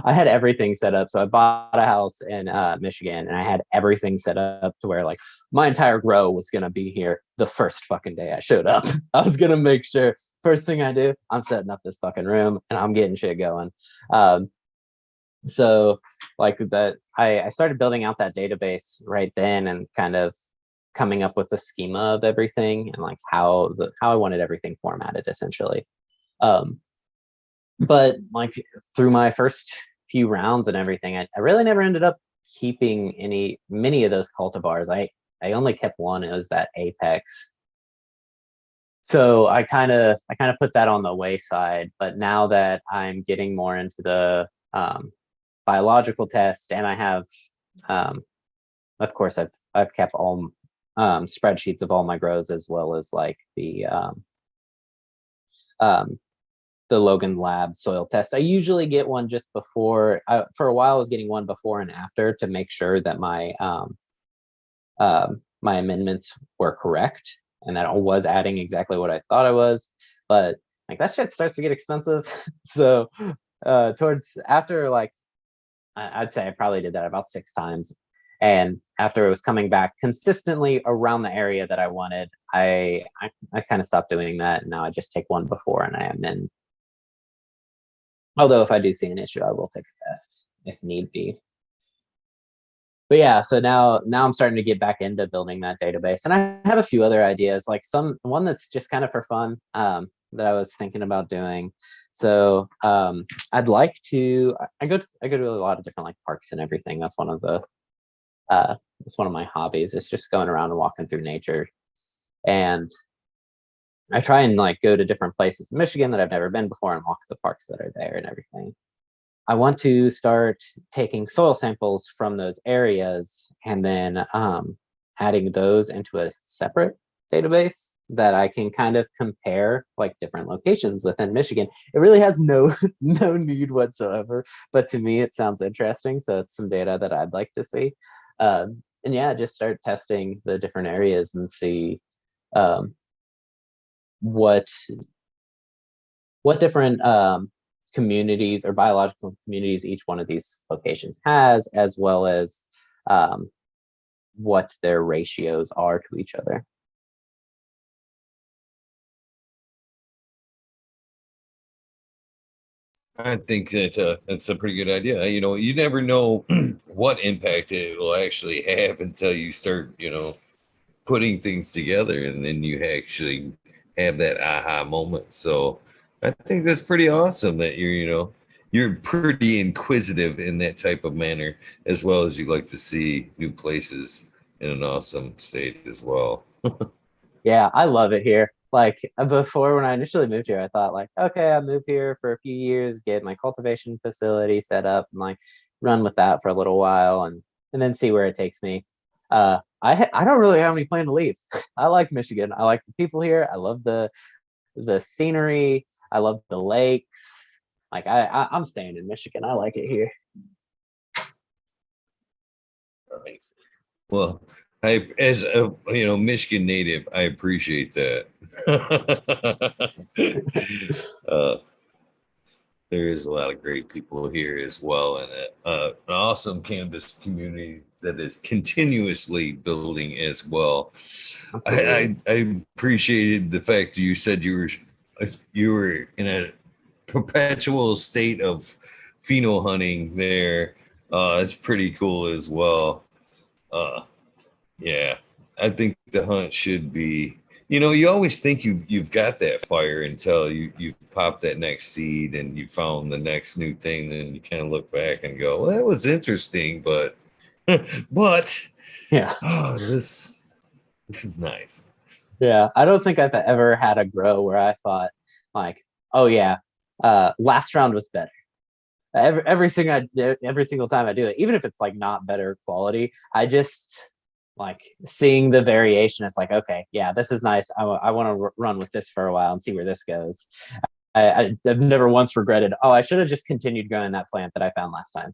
I had everything set up. So I bought a house in Michigan, and I had everything set up to where like my entire grow was gonna be here the first fucking day I showed up. I was gonna make sure first thing I do, I'm setting up this fucking room and I'm getting shit going. Um, so like that, I started building out that database right then and kind of coming up with the schema of everything and like how I wanted everything formatted essentially. Um, but like through my first few rounds and everything, I really never ended up keeping many of those cultivars. I only kept one. It was that Apex. So I kind of put that on the wayside. But now that I'm getting more into the biological test, and I have, um, of course, I've kept all spreadsheets of all my grows, as well as like um, the Logan Lab soil test. I usually get one just before. For a while, I was getting one before and after to make sure that my amendments were correct and that I was adding exactly what I thought I was. But like that shit starts to get expensive. So towards after like I'd say I probably did that about 6 times. And after it was coming back consistently around the area that I wanted, I kind of stopped doing that. And now I just take one before and I amend. Although if I do see an issue, I will take a test if need be. But yeah, so now I'm starting to get back into building that database, and I have a few other ideas, like one that's just kind of for fun that I was thinking about doing. So I'd like to. I go to a lot of different like parks and everything. That's one of my hobbies. It's just going around and walking through nature, and I try and like go to different places in Michigan that I've never been before and walk the parks that are there and everything. I want to start taking soil samples from those areas and then adding those into a separate database that I can kind of compare like different locations within Michigan. It really has no no need whatsoever, but to me it sounds interesting. So it's some data that I'd like to see. And yeah, just start testing the different areas and see um, what different communities or biological communities each one of these locations has, as well as um, what their ratios are to each other. I think that that's a pretty good idea. You know, you never know what impact it will actually have until you start, putting things together, and then you actually have that aha moment. So I think that's pretty awesome that you're pretty inquisitive in that type of manner, as well as you like to see new places in an awesome state as well. Yeah, I love it here. Like before, when I initially moved here, I thought like, okay, I move here for a few years, get my cultivation facility set up, and like run with that for a little while, and then see where it takes me. I don't really have any plan to leave. I like Michigan. I like the people here. I love the scenery. I love the lakes. Like I'm staying in Michigan. I like it here. Nice. Well, as a Michigan native, I appreciate that. uh, there is a lot of great people here as well, and an awesome cannabis community that is continuously building as well. I appreciated the fact that you said you were in a perpetual state of pheno hunting there. It's pretty cool as well. Uh, yeah, I think the hunt should be. You always think you've got that fire until you pop that next seed and you found the next new thing. Then you kind of look back and go, "Well, that was interesting, but but Yeah. oh, this is nice." Yeah. I don't think I've ever had a grow where I thought like, oh yeah, last round was better. Every single time I do it, even if it's like not better quality, I just like seeing the variation. It's like, okay, yeah, this is nice. I want to run with this for a while and see where this goes. I've never once regretted, oh, I should have just continued growing that plant that I found last time.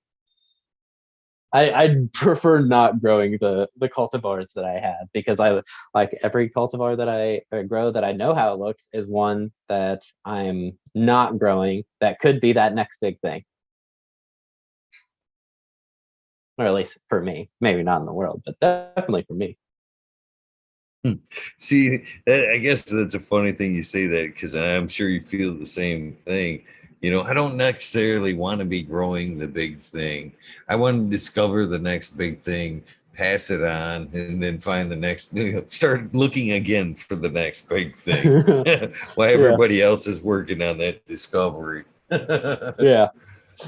I'd prefer not growing the cultivars that I had, because I like every cultivar that I grow that I know how it looks is one that I'm not growing that could be that next big thing. or at least for me. Maybe not in the world, but definitely for me. See, I guess that's a funny thing you say that, because I'm sure you feel the same thing. I don't necessarily want to be growing the big thing. I want to discover the next big thing, pass it on, and then find the next, start looking again for the next big thing while Yeah, everybody else is working on that discovery. yeah,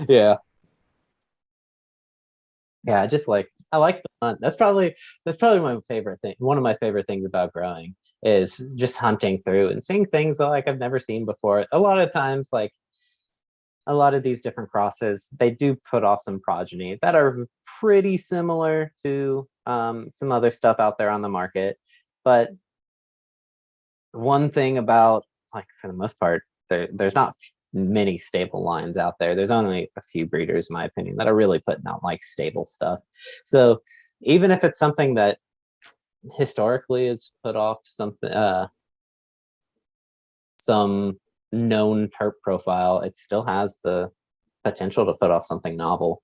yeah, yeah. I like the hunt. That's probably my favorite thing. One of my favorite things about growing is just hunting through and seeing things that, like, I've never seen before. A lot of times, like, a lot of these different crosses, they do put off some progeny that are pretty similar to some other stuff out there on the market. But one thing about, like, for the most part, there's not many stable lines out there. There's only a few breeders, in my opinion, that are really putting out like stable stuff. So even if it's something that historically has put off some known terp profile, it still has the potential to put off something novel.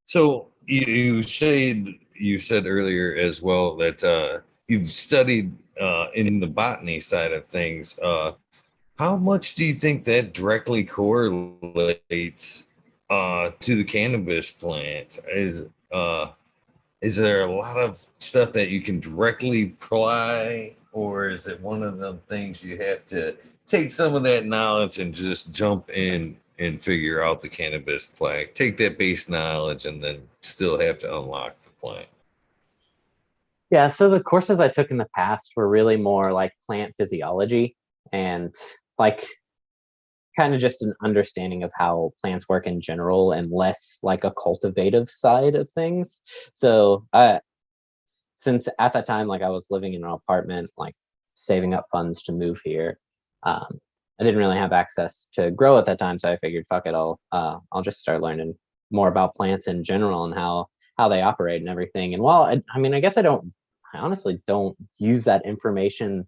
So you said earlier as well that you've studied in the botany side of things. How much do you think that directly correlates to the cannabis plant? Is there a lot of stuff that you can directly apply, or is it one of the things you have to take some of that knowledge and just jump in and figure out the cannabis plant? Take that base knowledge and then still have to unlock the plant. Yeah, so the courses I took in the past were really more like plant physiology and like kind of just an understanding of how plants work in general and less like a cultivative side of things. So since at that time, like, I was living in an apartment, like saving up funds to move here, I didn't really have access to grow at that time, so I figured, fuck it, I'll just start learning more about plants in general and how they operate and everything. And while I mean, I guess I honestly don't use that information a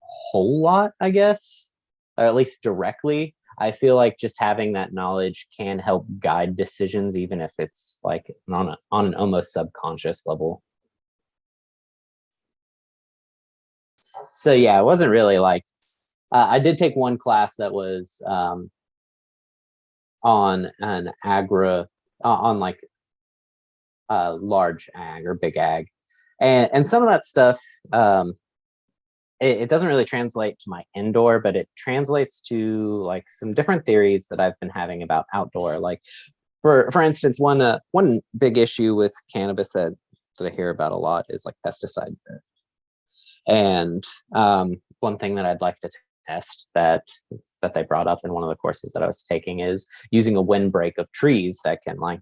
whole lot, I guess, or at least directly. I feel like just having that knowledge can help guide decisions, even if it's like on an almost subconscious level. So yeah, it wasn't really like I did take one class that was on an on like large ag or big ag, and some of that stuff it doesn't really translate to my indoor, but it translates to like some different theories that I've been having about outdoor. Like for instance, one big issue with cannabis that I hear about a lot is like pesticide. And one thing that I'd like to test that they brought up in one of the courses that I was taking is using a windbreak of trees that can like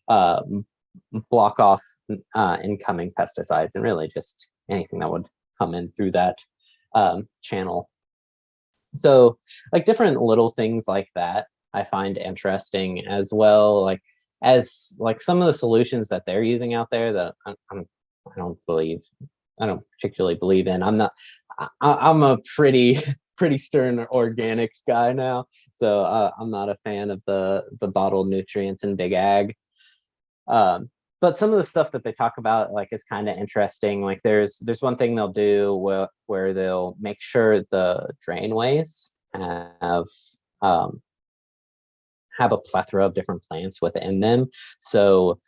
uh, block off incoming pesticides and really just anything that would come in through that channel. So like different little things like that I find interesting, as well like as like some of the solutions that they're using out there that I don't believe I don't particularly believe in. I'm a pretty pretty stern organics guy now, so I'm not a fan of the bottled nutrients in big ag. But some of the stuff that they talk about, like, is kind of interesting. Like there's one thing they'll do where they'll make sure the drainways um, have a plethora of different plants within them. So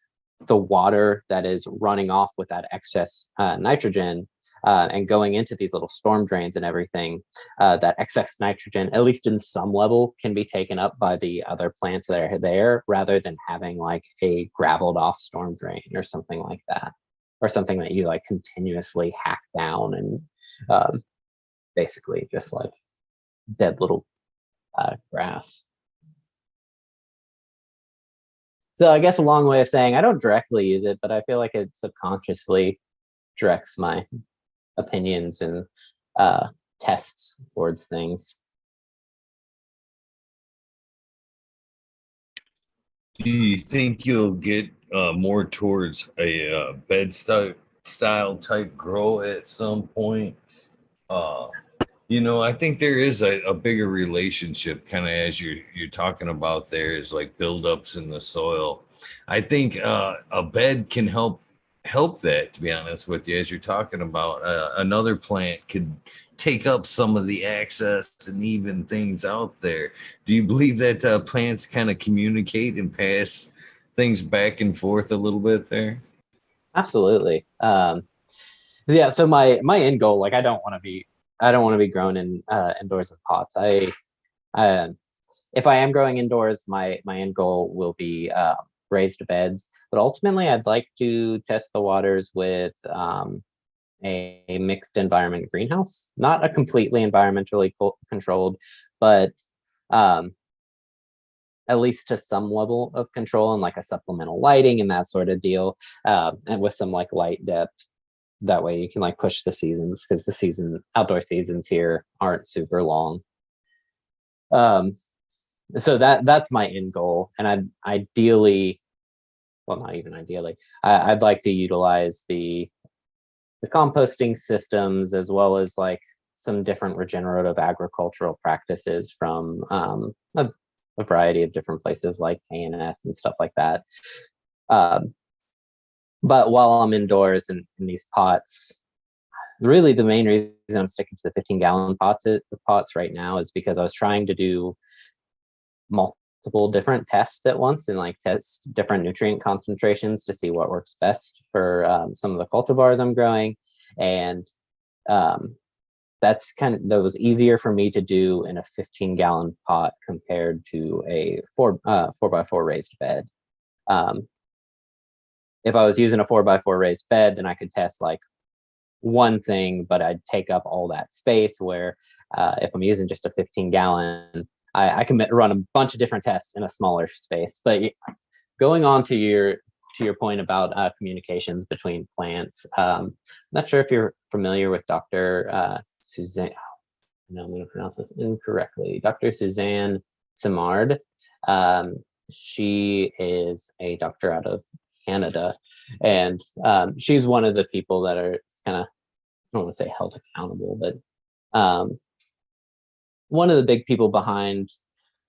the water that is running off with that excess nitrogen and going into these little storm drains and everything, that excess nitrogen, at least in some level, can be taken up by the other plants that are there, rather than having like a graveled off storm drain or something like that, or something that you like continuously hack down and um, basically just like dead little grass. So I guess a long way of saying I don't directly use it, but I feel like it subconsciously directs my opinions and uh, tests towards things. Do you think you'll get more towards a bed style type grow at some point? Uh, I think there is a bigger relationship, kind of as you're talking about. There is like buildups in the soil. I think a bed can help that. To be honest with you, as you're talking about, another plant could take up some of the access and even things out there. Do you believe that plants kind of communicate and pass things back and forth a little bit there? Absolutely. Yeah. So my end goal, like I don't want to be grown in indoors in pots. Uh, if I am growing indoors, my end goal will be raised beds. But ultimately, I'd like to test the waters with a mixed environment greenhouse, not a completely environmentally controlled, but um, at least to some level of control and like a supplemental lighting and that sort of deal, and with some like light depth. That way you can like push the seasons, because the outdoor seasons here aren't super long. Um, so that's my end goal, and I'd ideally, well, not even ideally, I'd like to utilize the composting systems, as well as like some different regenerative agricultural practices from a variety of different places like KNF and stuff like that. Um, but while I'm indoors in these pots, really the main reason I'm sticking to the 15-gallon pots right now is because I was trying to do multiple different tests at once, and like test different nutrient concentrations to see what works best for some of the cultivars I'm growing. And um, that was easier for me to do in a 15-gallon pot compared to a 4x4 raised bed. Um, if I was using a 4x4 raised bed, then I could test like one thing, but I'd take up all that space. Where if I'm using just a 15-gallon, I can run a bunch of different tests in a smaller space. But going on to your point about communications between plants, I'm not sure if you're familiar with Dr. Suzanne. No, I'm going to pronounce this incorrectly. Dr. Suzanne Simard. She is a doctor out of Canada, and she's one of the people that are kind of, I don't want to say held accountable, but one of the big people behind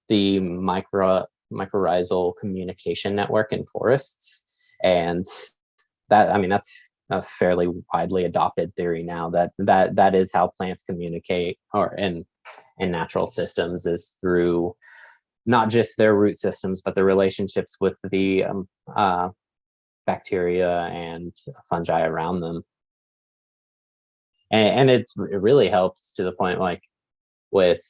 the mycorrhizal communication network in forests. And that, I mean, that's a fairly widely adopted theory now, that is how plants communicate, or in natural systems, is through not just their root systems, but the relationships with the bacteria and fungi around them. And it really helps to the point, like with,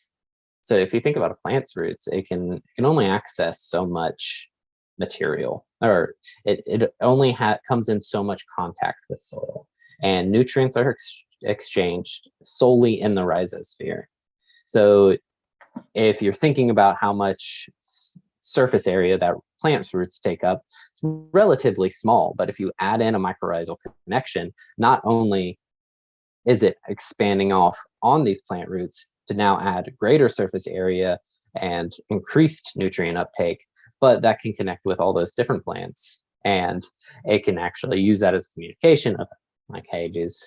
so if you think about a plant's roots, it can only access so much material, or it only comes in so much contact with soil, and nutrients are exchanged solely in the rhizosphere. So if you're thinking about how much surface area that plant's roots take up, it's relatively small. But if you add in a mycorrhizal connection, not only is it expanding off on these plant roots to now add greater surface area and increased nutrient uptake, but that can connect with all those different plants, and it can actually use that as communication of like, hey, geez,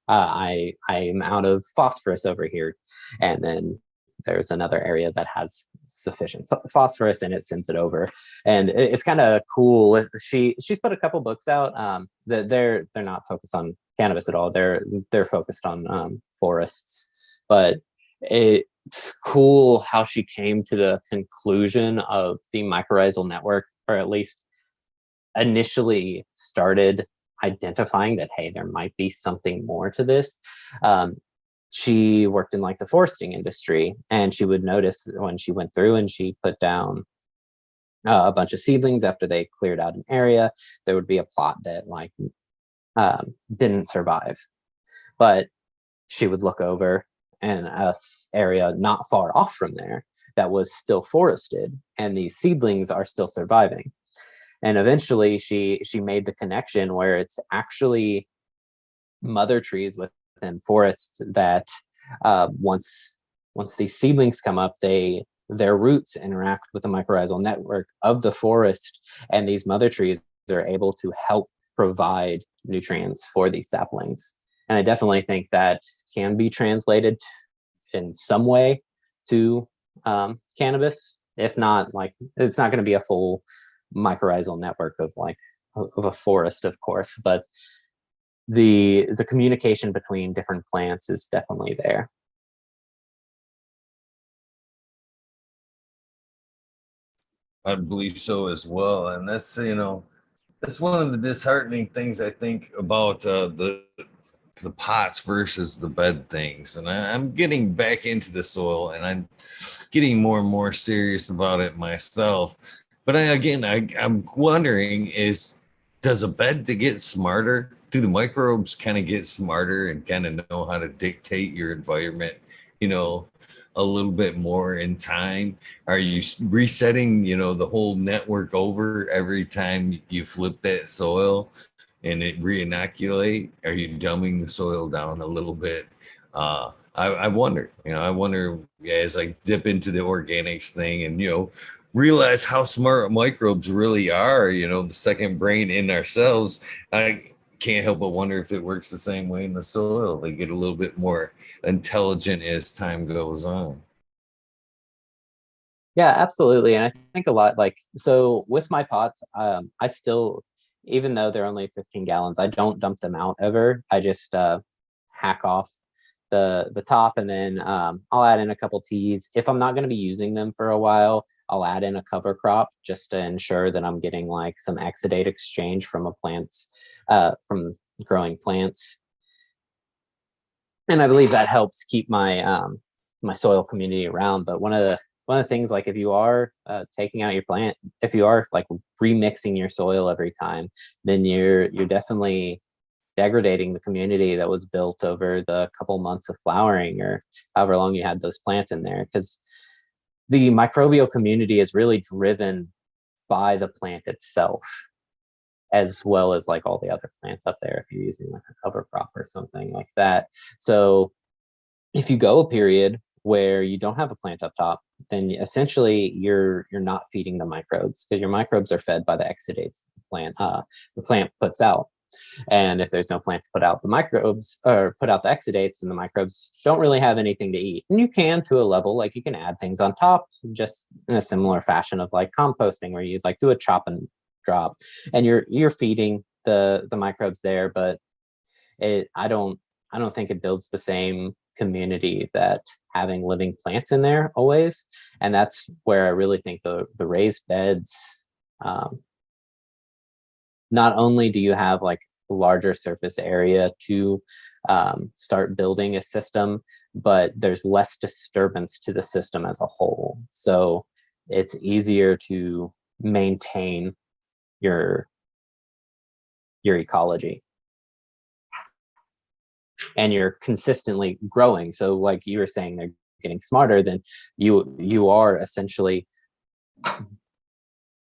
I am out of phosphorus over here, and then there's another area that has sufficient phosphorus, and it sends it over. And it's kind of cool. She's put a couple books out that they're not focused on cannabis at all. They're focused on forests, but it's cool how she came to the conclusion of the mycorrhizal network, or at least initially started identifying that, hey, there might be something more to this. She worked in like the foresting industry, and she would notice when she went through and she put down a bunch of seedlings after they cleared out an area, there would be a plot that like didn't survive. But she would look over, and a area not far off from there that was still forested, and these seedlings are still surviving. And eventually she made the connection where it's actually mother trees within forest that once these seedlings come up, their roots interact with the mycorrhizal network of the forest, and these mother trees are able to help provide nutrients for these saplings. And I definitely think that can be translated in some way to cannabis. If not, like, it's not going to be a full mycorrhizal network of like of a forest, of course, but the communication between different plants is definitely there. I believe so as well. And that's, that's one of the disheartening things I think about the pots versus the bed things. And I'm getting back into the soil and I'm getting more and more serious about it myself. But I'm wondering does a bed to get smarter? Do the microbes kind of get smarter and kind of know how to dictate your environment, you know, a little bit more in time? Are you resetting, the whole network over every time you flip that soil and it re-inoculate? Are you dumbing the soil down a little bit? I wonder, as I dip into the organics thing and, realize how smart microbes really are, the second brain in ourselves. I can't help but wonder if it works the same way in the soil. They get a little bit more intelligent as time goes on. Yeah, absolutely. And I think a lot, like, so with my pots, I still, even though they're only 15 gallons, I don't dump them out ever. I just hack off the top, and then I'll add in a couple teas. If I'm not going to be using them for a while, I'll add in a cover crop just to ensure that I'm getting like some exudate exchange from from growing plants. And I believe that helps keep my my soil community around. But one of the things, like, if you are taking out your plant, if you are like remixing your soil every time, then you're definitely degrading the community that was built over the couple months of flowering or however long you had those plants in there, because the microbial community is really driven by the plant itself, as well as like all the other plants up there if you're using like a cover crop or something like that. So if you go a period where you don't have a plant up top, then essentially you're not feeding the microbes, because your microbes are fed by the exudates the plant puts out. And if there's no plant to put out the microbes or put out the exudates, then the microbes don't really have anything to eat. And you can, to a level, like you can add things on top, just in a similar fashion of like composting, where you like do a chop and drop, and you're feeding the microbes there. But I don't think it builds the same community that having living plants in there always. And that's where I really think the raised beds, not only do you have like larger surface area to start building a system, but there's less disturbance to the system as a whole. So it's easier to maintain your ecology, and you're consistently growing. So like you were saying, they're getting smarter, then you are essentially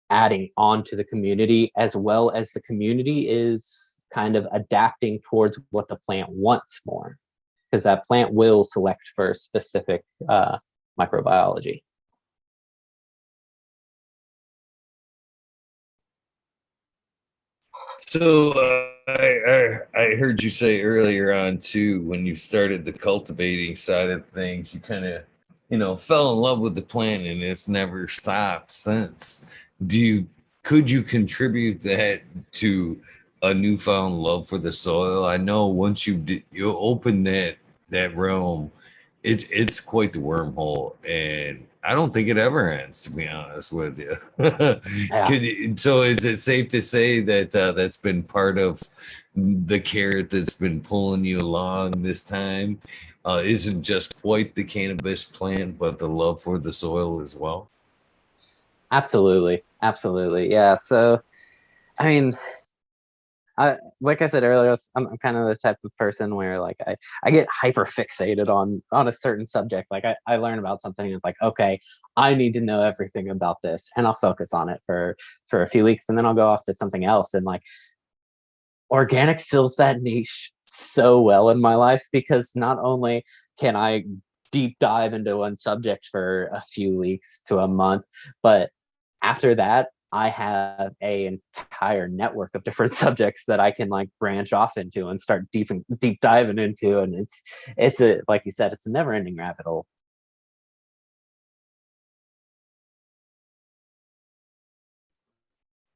adding on to the community, as well as the community is kind of adapting towards what the plant wants more, because that plant will select for specific microbiology. So I heard you say earlier on too, when you started the cultivating side of things, you kind of, fell in love with the plant and it's never stopped since. Could you contribute that to a newfound love for the soil? I know once you open that realm, it's quite the wormhole, and I don't think it ever ends, to be honest with you. Yeah, So is it safe to say that that's been part of the carrot that's been pulling you along this time? Isn't just quite the cannabis plant, but the love for the soil as well? absolutely, absolutely. Yeah. So I mean, like I said earlier, I'm kind of the type of person where like I get hyper fixated on a certain subject. Like I learn about something and it's like, okay, I need to know everything about this, and I'll focus on it for a few weeks, and then I'll go off to something else. And like, organics fills that niche so well in my life, because not only can I deep dive into one subject for a few weeks to a month, but after that, I have a entire network of different subjects that I can like branch off into and start deep diving into, and it's a, like you said, it's a never ending rabbit hole.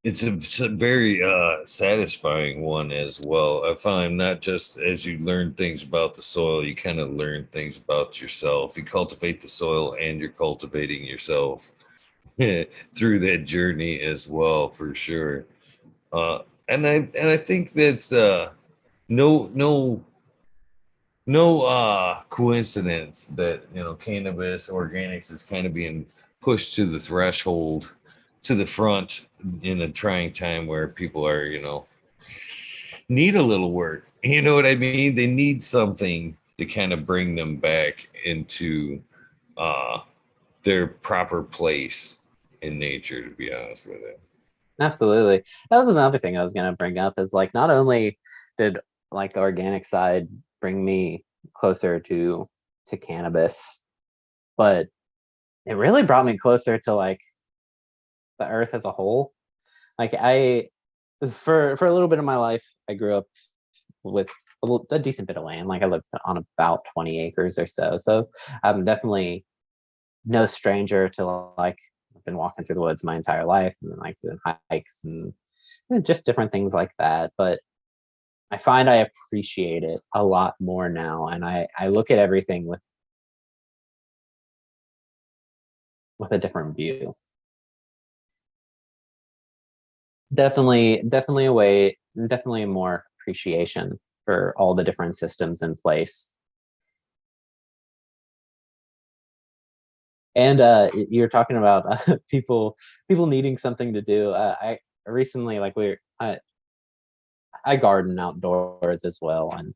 It's a very satisfying one as well. I find not just as you learn things about the soil, you kind of learn things about yourself. You cultivate the soil and you're cultivating yourself through that journey as well, for sure. Uh, and I think that's no no no coincidence that cannabis organics is kind of being pushed to the threshold, to the front in a trying time where people are need a little work. You know what I mean? They need something to kind of bring them back into uh their proper place in nature, to be honest with you. Absolutely. That was another thing I was going to bring up is like not only did like the organic side bring me closer to cannabis, but it really brought me closer to like the earth as a whole. Like I for a little bit of my life, I grew up with a decent bit of land. Like I lived on about 20 acres or so. So I'm definitely no stranger to like I've been walking through the woods my entire life and then like doing hikes and just different things like that. But I find I appreciate it a lot more now, and I look at everything with a different view. Definitely a way, definitely a more appreciation for all the different systems in place. And you're talking about people needing something to do. I recently like I garden outdoors as well, and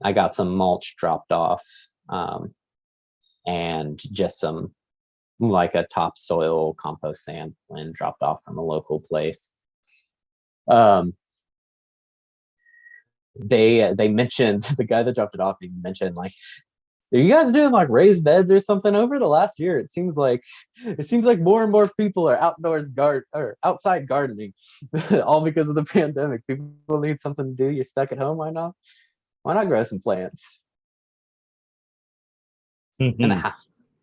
I got some mulch dropped off, um, and just some like a topsoil compost sand and dropped off from a local place. Um, they mentioned the guy that dropped it off. He mentioned like, are you guys doing like raised beds or something over the last year? It seems like more and more people are outdoors or outside gardening, all because of the pandemic. People need something to do. You're stuck at home. Why not? Why not grow some plants? And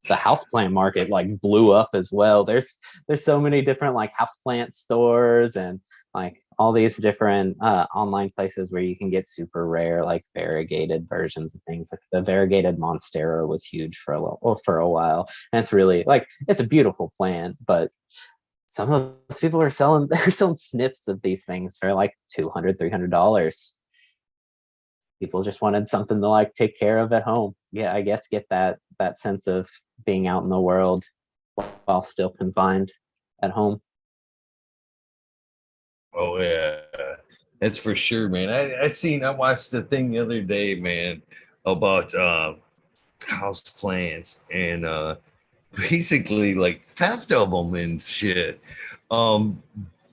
the houseplant market like blew up as well. There's so many different like houseplant stores and like all these different online places where you can get super rare like variegated versions of things. Like the variegated monstera was huge for a while, and it's really like it's a beautiful plant, but some of those people are selling they're selling snips of these things for like $200 $300. People just wanted something to like take care of at home. Yeah, I guess get that sense of being out in the world while still confined at home. Oh yeah, that's for sure, man. I watched the thing the other day, man, about house plants and basically like theft of them and shit. Um,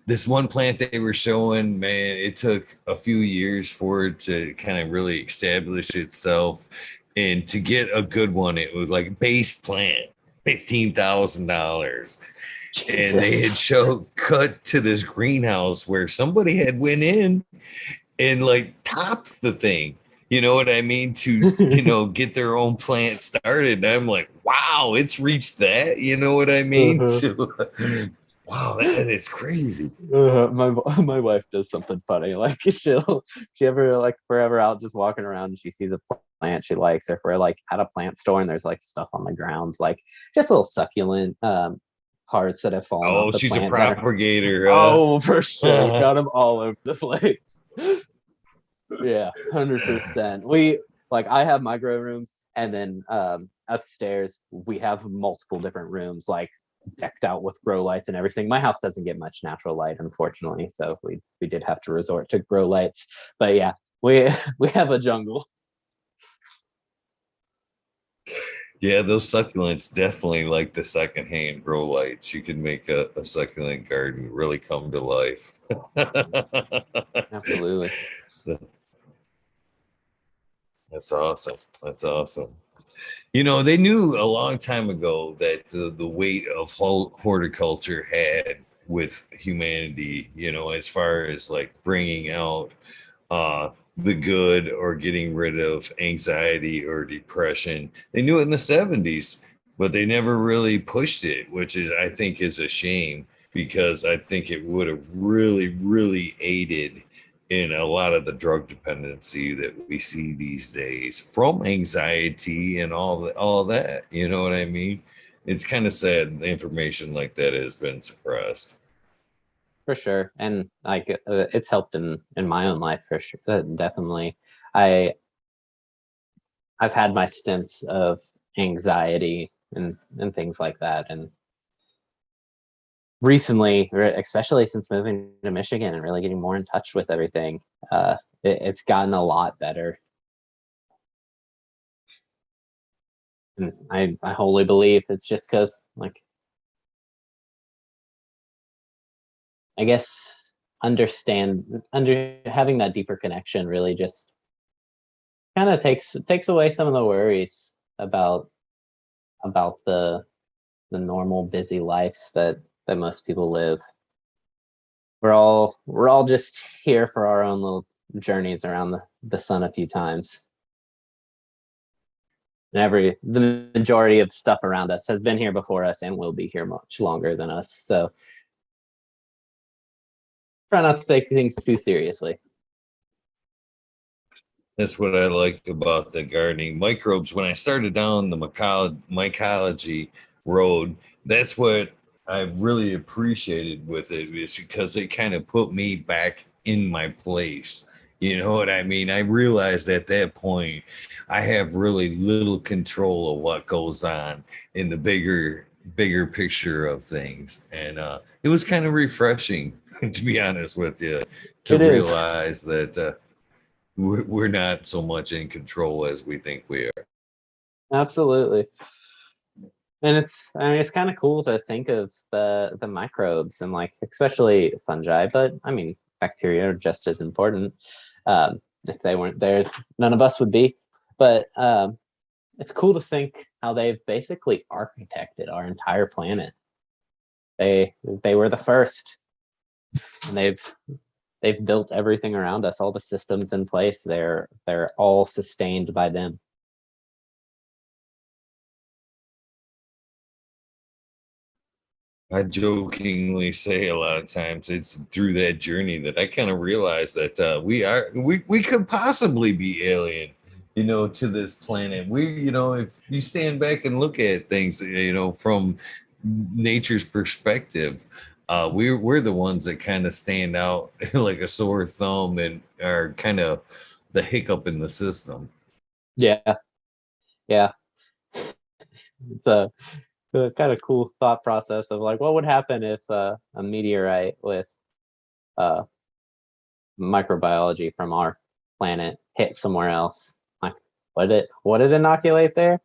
this one plant they were showing, man, it took a few years for it to kind of really establish itself. And to get a good one, it was like base plant, $15,000. And they Jesus. had show cut to this greenhouse where somebody had went in and like topped the thing. You know what I mean? To, get their own plant started. And I'm like, wow, it's reached that. You know what I mean? Uh-huh. Wow, that is crazy. My wife does something funny. Like she ever like forever out just walking around and she sees a plant she likes, or if we're like at a plant store and there's like stuff on the ground, like just little succulent parts that have fallen off Oh, the she's a plant that are propagator. oh for sure got them all over the place. Yeah, 100%. We like I have my grow rooms, and then upstairs we have multiple different rooms like decked out with grow lights and everything. My house doesn't get much natural light, unfortunately, so we did have to resort to grow lights. But yeah, we we have a jungle. Yeah, those succulents definitely like the secondhand grow lights. You can make a succulent garden really come to life. Absolutely. That's awesome. That's awesome. They knew a long time ago that the weight of horticulture had with humanity, you know, as far as like bringing out the good or getting rid of anxiety or depression. They knew it in the 70s, but they never really pushed it, which is, I think, is a shame because I think it would have really, really aided in a lot of the drug dependency that we see these days from anxiety and all that. You know what I mean? It's kind of sad information like that has been suppressed. For sure. And like it's helped in my own life for sure. Definitely. I I've had my stints of anxiety and things like that. And recently, especially since moving to Michigan and really getting more in touch with everything, it's gotten a lot better. And I wholly believe it's just because, like, I guess having that deeper connection really just kind of takes away some of the worries about the normal busy lives that most people live. We're all just here for our own little journeys around the sun a few times. And the majority of stuff around us has been here before us and will be here much longer than us. So try not to take things too seriously. That's what I like about the gardening microbes. When I started down the mycology road, that's what I really appreciated with it, is because it kind of put me back in my place. You know what I mean? I realized at that point I have really little control of what goes on in the bigger picture of things. And it was kind of refreshing, to be honest with you, to It is. realize that we're not so much in control as we think we are. Absolutely. And it's kind of cool to think of the microbes and, like, especially fungi, but I mean bacteria are just as important. If they weren't there, none of us would be. But it's cool to think how they've basically architected our entire planet. They were the first, and they've built everything around us, all the systems in place. They're all sustained by them. I jokingly say a lot of times it's through that journey that I kind of realized that we could possibly be alien, you know, to this planet. You know, if you stand back and look at things, you know, from nature's perspective, we're the ones that kind of stand out like a sore thumb and are kind of the hiccup in the system. Yeah, yeah. It's a kind of cool thought process of, like, what would happen if a meteorite with uh, microbiology from our planet hit somewhere else? Like, what did it inoculate there?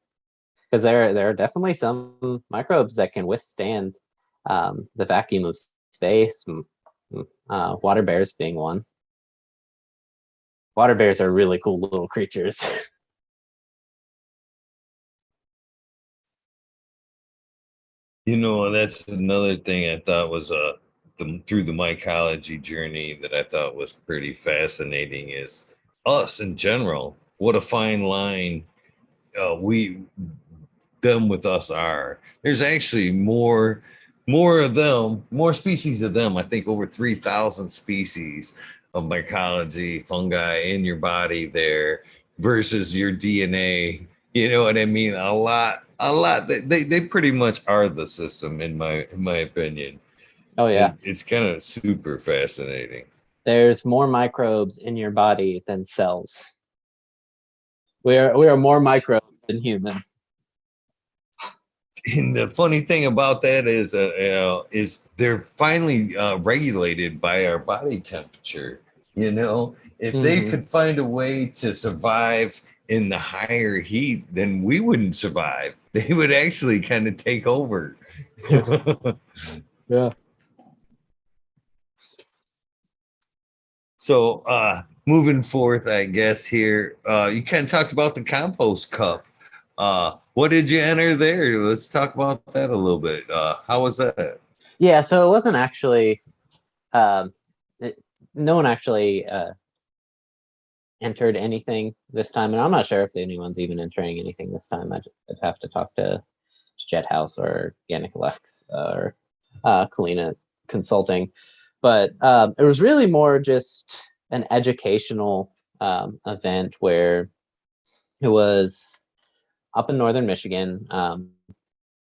Because there are definitely some microbes that can withstand the vacuum of space. Water bears being one. Water bears are really cool little creatures. You know, that's another thing I thought was through the mycology journey that I thought was pretty fascinating is us in general. What a fine line we them with us are. There's actually more of them, more species of them. I think over 3,000 species of mycology fungi in your body there versus your DNA. You know what I mean? A lot. They pretty much are the system in my opinion. Oh yeah, It's kind of super fascinating. there's more microbes in your body than cells. We are more microbes than human. And the funny thing about that is they're finally regulated by our body temperature. You know, if they Mm-hmm. could find a way to survive in the higher heat, then we wouldn't survive. They would actually kind of take over. Yeah. So moving forth, I guess here, you kind of talked about the compost cup. What did you enter there? Let's talk about that a little bit. How was that? Yeah, so it wasn't actually um, no one actually entered anything this time, and I'm not sure if anyone's even entering anything this time. I'd have to talk to Jet House or Yannick Lex or Kalina Consulting, but it was really more just an educational event where it was up in northern Michigan.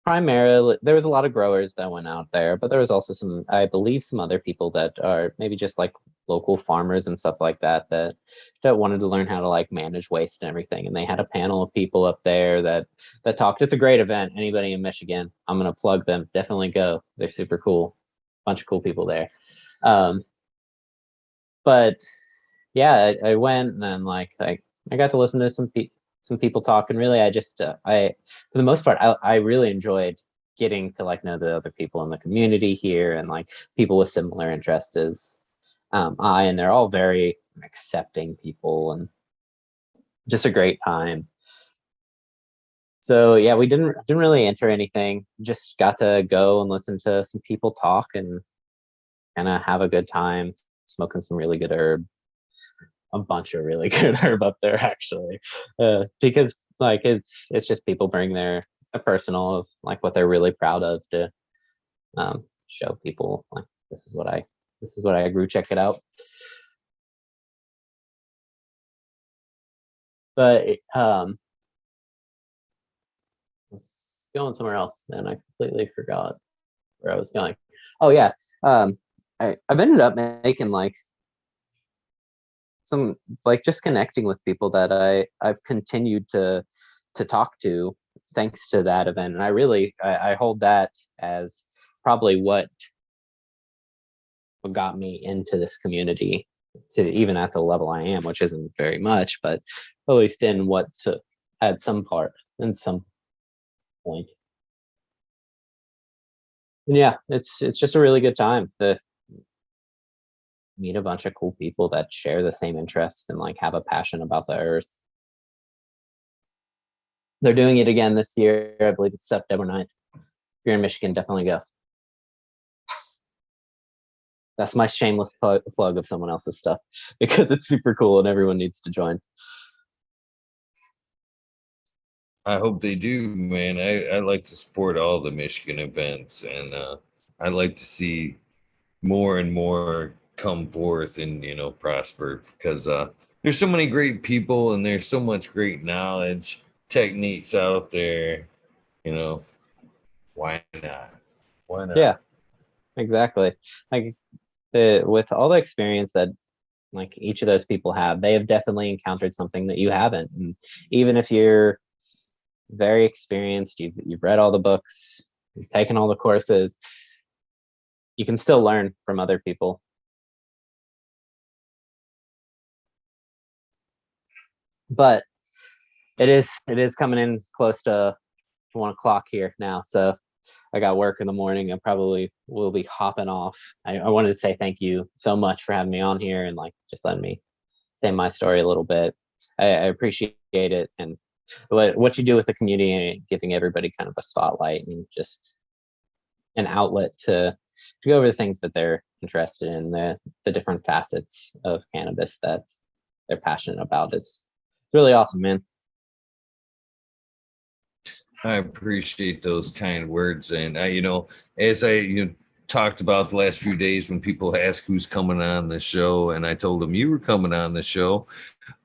Primarily, there was a lot of growers that went out there, but there was also some, I believe, some other people that are maybe just like local farmers and stuff like that that wanted to learn how to like manage waste and everything. And they had a panel of people up there that talked. It's a great event. Anybody in Michigan, I'm gonna plug them. Definitely go. They're super cool. Bunch of cool people there. Um, but yeah, I went and then I got to listen to some people talk, and really I just I for the most part I really enjoyed getting to like know the other people in the community here and like people with similar interests as I, and they're all very accepting people and just a great time. So yeah, we didn't really enter anything. Just got to go and listen to some people talk and kind of have a good time, smoking some really good herb, a bunch of really good herb up there actually, because like it's just people bring their a personal of like what they're really proud of to show people like this is what I grew. Check it out. But I was going somewhere else and I completely forgot where I was going. Oh yeah, I've ended up making like some like just connecting with people that I've continued to talk to thanks to that event, and I hold that as probably what got me into this community to even at the level I am, which isn't very much, but at least in what had some part in some point. And yeah, it's just a really good time to meet a bunch of cool people that share the same interests and like have a passion about the earth. They're doing it again this year. I believe it's September 9th. If you're in Michigan, definitely go. That's my shameless plug of someone else's stuff because it's super cool and everyone needs to join. I hope they do, man. I like to support all the Michigan events, and I like to see more and more come forth and prosper because there's so many great people and there's so much great knowledge, techniques out there. You know, why not? Why not? Yeah, exactly. Like with all the experience that like each of those people have, they have definitely encountered something that you haven't. And even if you're very experienced, you've read all the books, you've taken all the courses, you can still learn from other people. But it is coming in close to 1 o'clock here now, so I got work in the morning. I probably will be hopping off. I wanted to say thank you so much for having me on here and like just letting me say my story a little bit. I appreciate it, and what you do with the community and giving everybody kind of a spotlight and just an outlet to go over the things that they're interested in, the different facets of cannabis that they're passionate about is really awesome, man. I appreciate those kind words, and as I talked about the last few days when people ask who's coming on the show, and I told them you were coming on the show.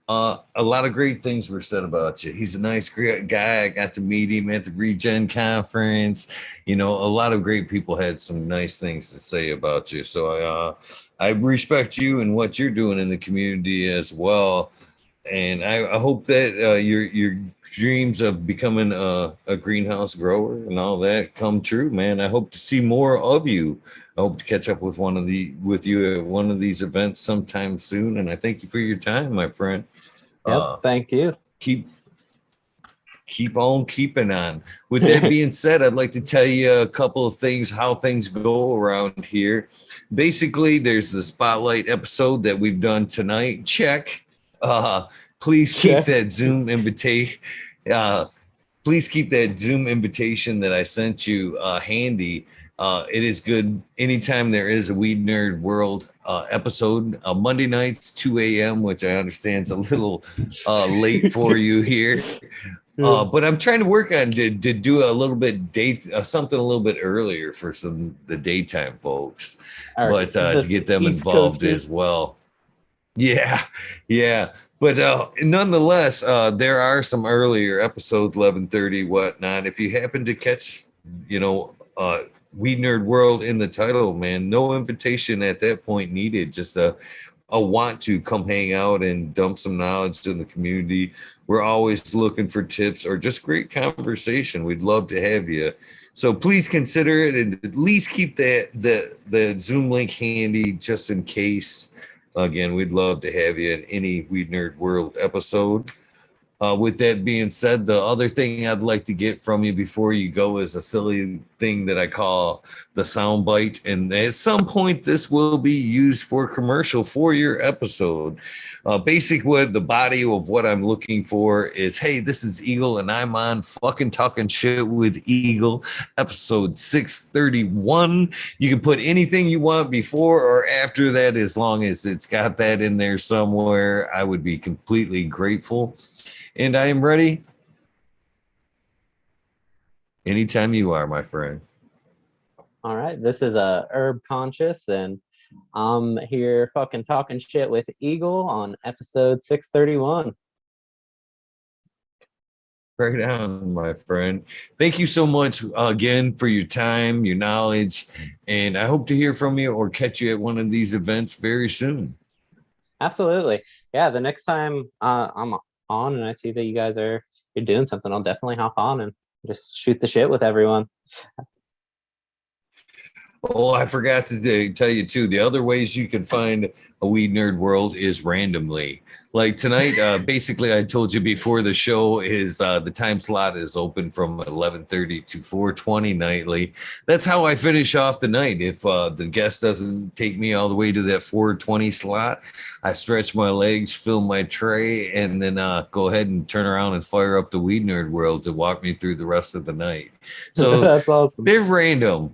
A lot of great things were said about you. He's a nice, great guy. I got to meet him at the Regen conference. A lot of great people had some nice things to say about you. So I respect you and what you're doing in the community as well. And I hope that your dreams of becoming a greenhouse grower and all that come true, man. I hope to see more of you. I hope to catch up with you at one of these events sometime soon. And I thank you for your time, my friend. Yep, thank you. Keep on keeping on. With that being said, I'd like to tell you a couple of things, how things go around here. Basically, there's the spotlight episode that we've done tonight. Check. Please keep that Zoom invitation. Please keep that Zoom invitation that I sent you handy It is good anytime there is a Weed Nerd World episode. Monday nights, 2 a.m., which I understand is a little late for you here. But I'm trying to work on to do a little bit something a little bit earlier for the daytime folks, but to get them East involved Coasters. as well. Yeah, yeah. But nonetheless, there are some earlier episodes, 11:30, whatnot. If you happen to catch, Weed Nerd World in the title, man, no invitation at that point needed. Just a want to come hang out and dump some knowledge in the community. We're always looking for tips or just great conversation. We'd love to have you. So please consider it, and at least keep the Zoom link handy just in case. Again, we'd love to have you in any Weed Nerd World episode. With that being said, the other thing I'd like to get from you before you go is a silly thing that I call the soundbite. And at some point, this will be used for commercial for your episode. What the body of what I'm looking for is, hey, this is Eagle, and I'm on fucking Talking Shit with Eagle, episode 631. You can put anything you want before or after that, as long as it's got that in there somewhere. I would be completely grateful. And I am ready anytime you are, my friend. All right, this is Herb Conscious, and I'm here fucking talking shit with Eagle on episode 631. Right on, my friend. Thank you so much again for your time, your knowledge, and I hope to hear from you or catch you at one of these events very soon. Absolutely. Yeah, the next time I'm on and I see that you're doing something, I'll definitely hop on and just shoot the shit with everyone. Oh, I forgot to tell you too. The other ways you can find a Weed Nerd World is randomly. Like tonight, basically, I told you before the show is the time slot is open from 11:30 to 4:20 nightly. That's how I finish off the night. If the guest doesn't take me all the way to that 4:20 slot, I stretch my legs, fill my tray, and then go ahead and turn around and fire up the Weed Nerd World to walk me through the rest of the night. So That's awesome. they're random.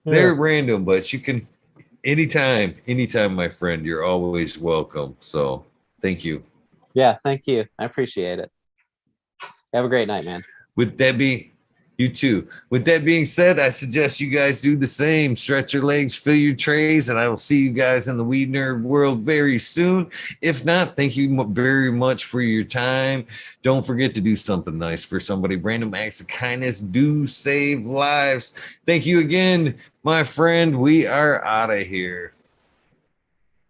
They're random, but you can anytime, my friend, you're always welcome. So thank you. Yeah, thank you. I appreciate it. Have a great night, man. With that being, you too. With that being said, I suggest you guys do the same. Stretch your legs, fill your trays, and I will see you guys in the Weed Nerd World very soon. If not, thank you very much for your time. Don't forget to do something nice for somebody. Random acts of kindness do save lives. Thank you again, my friend. We are out of here.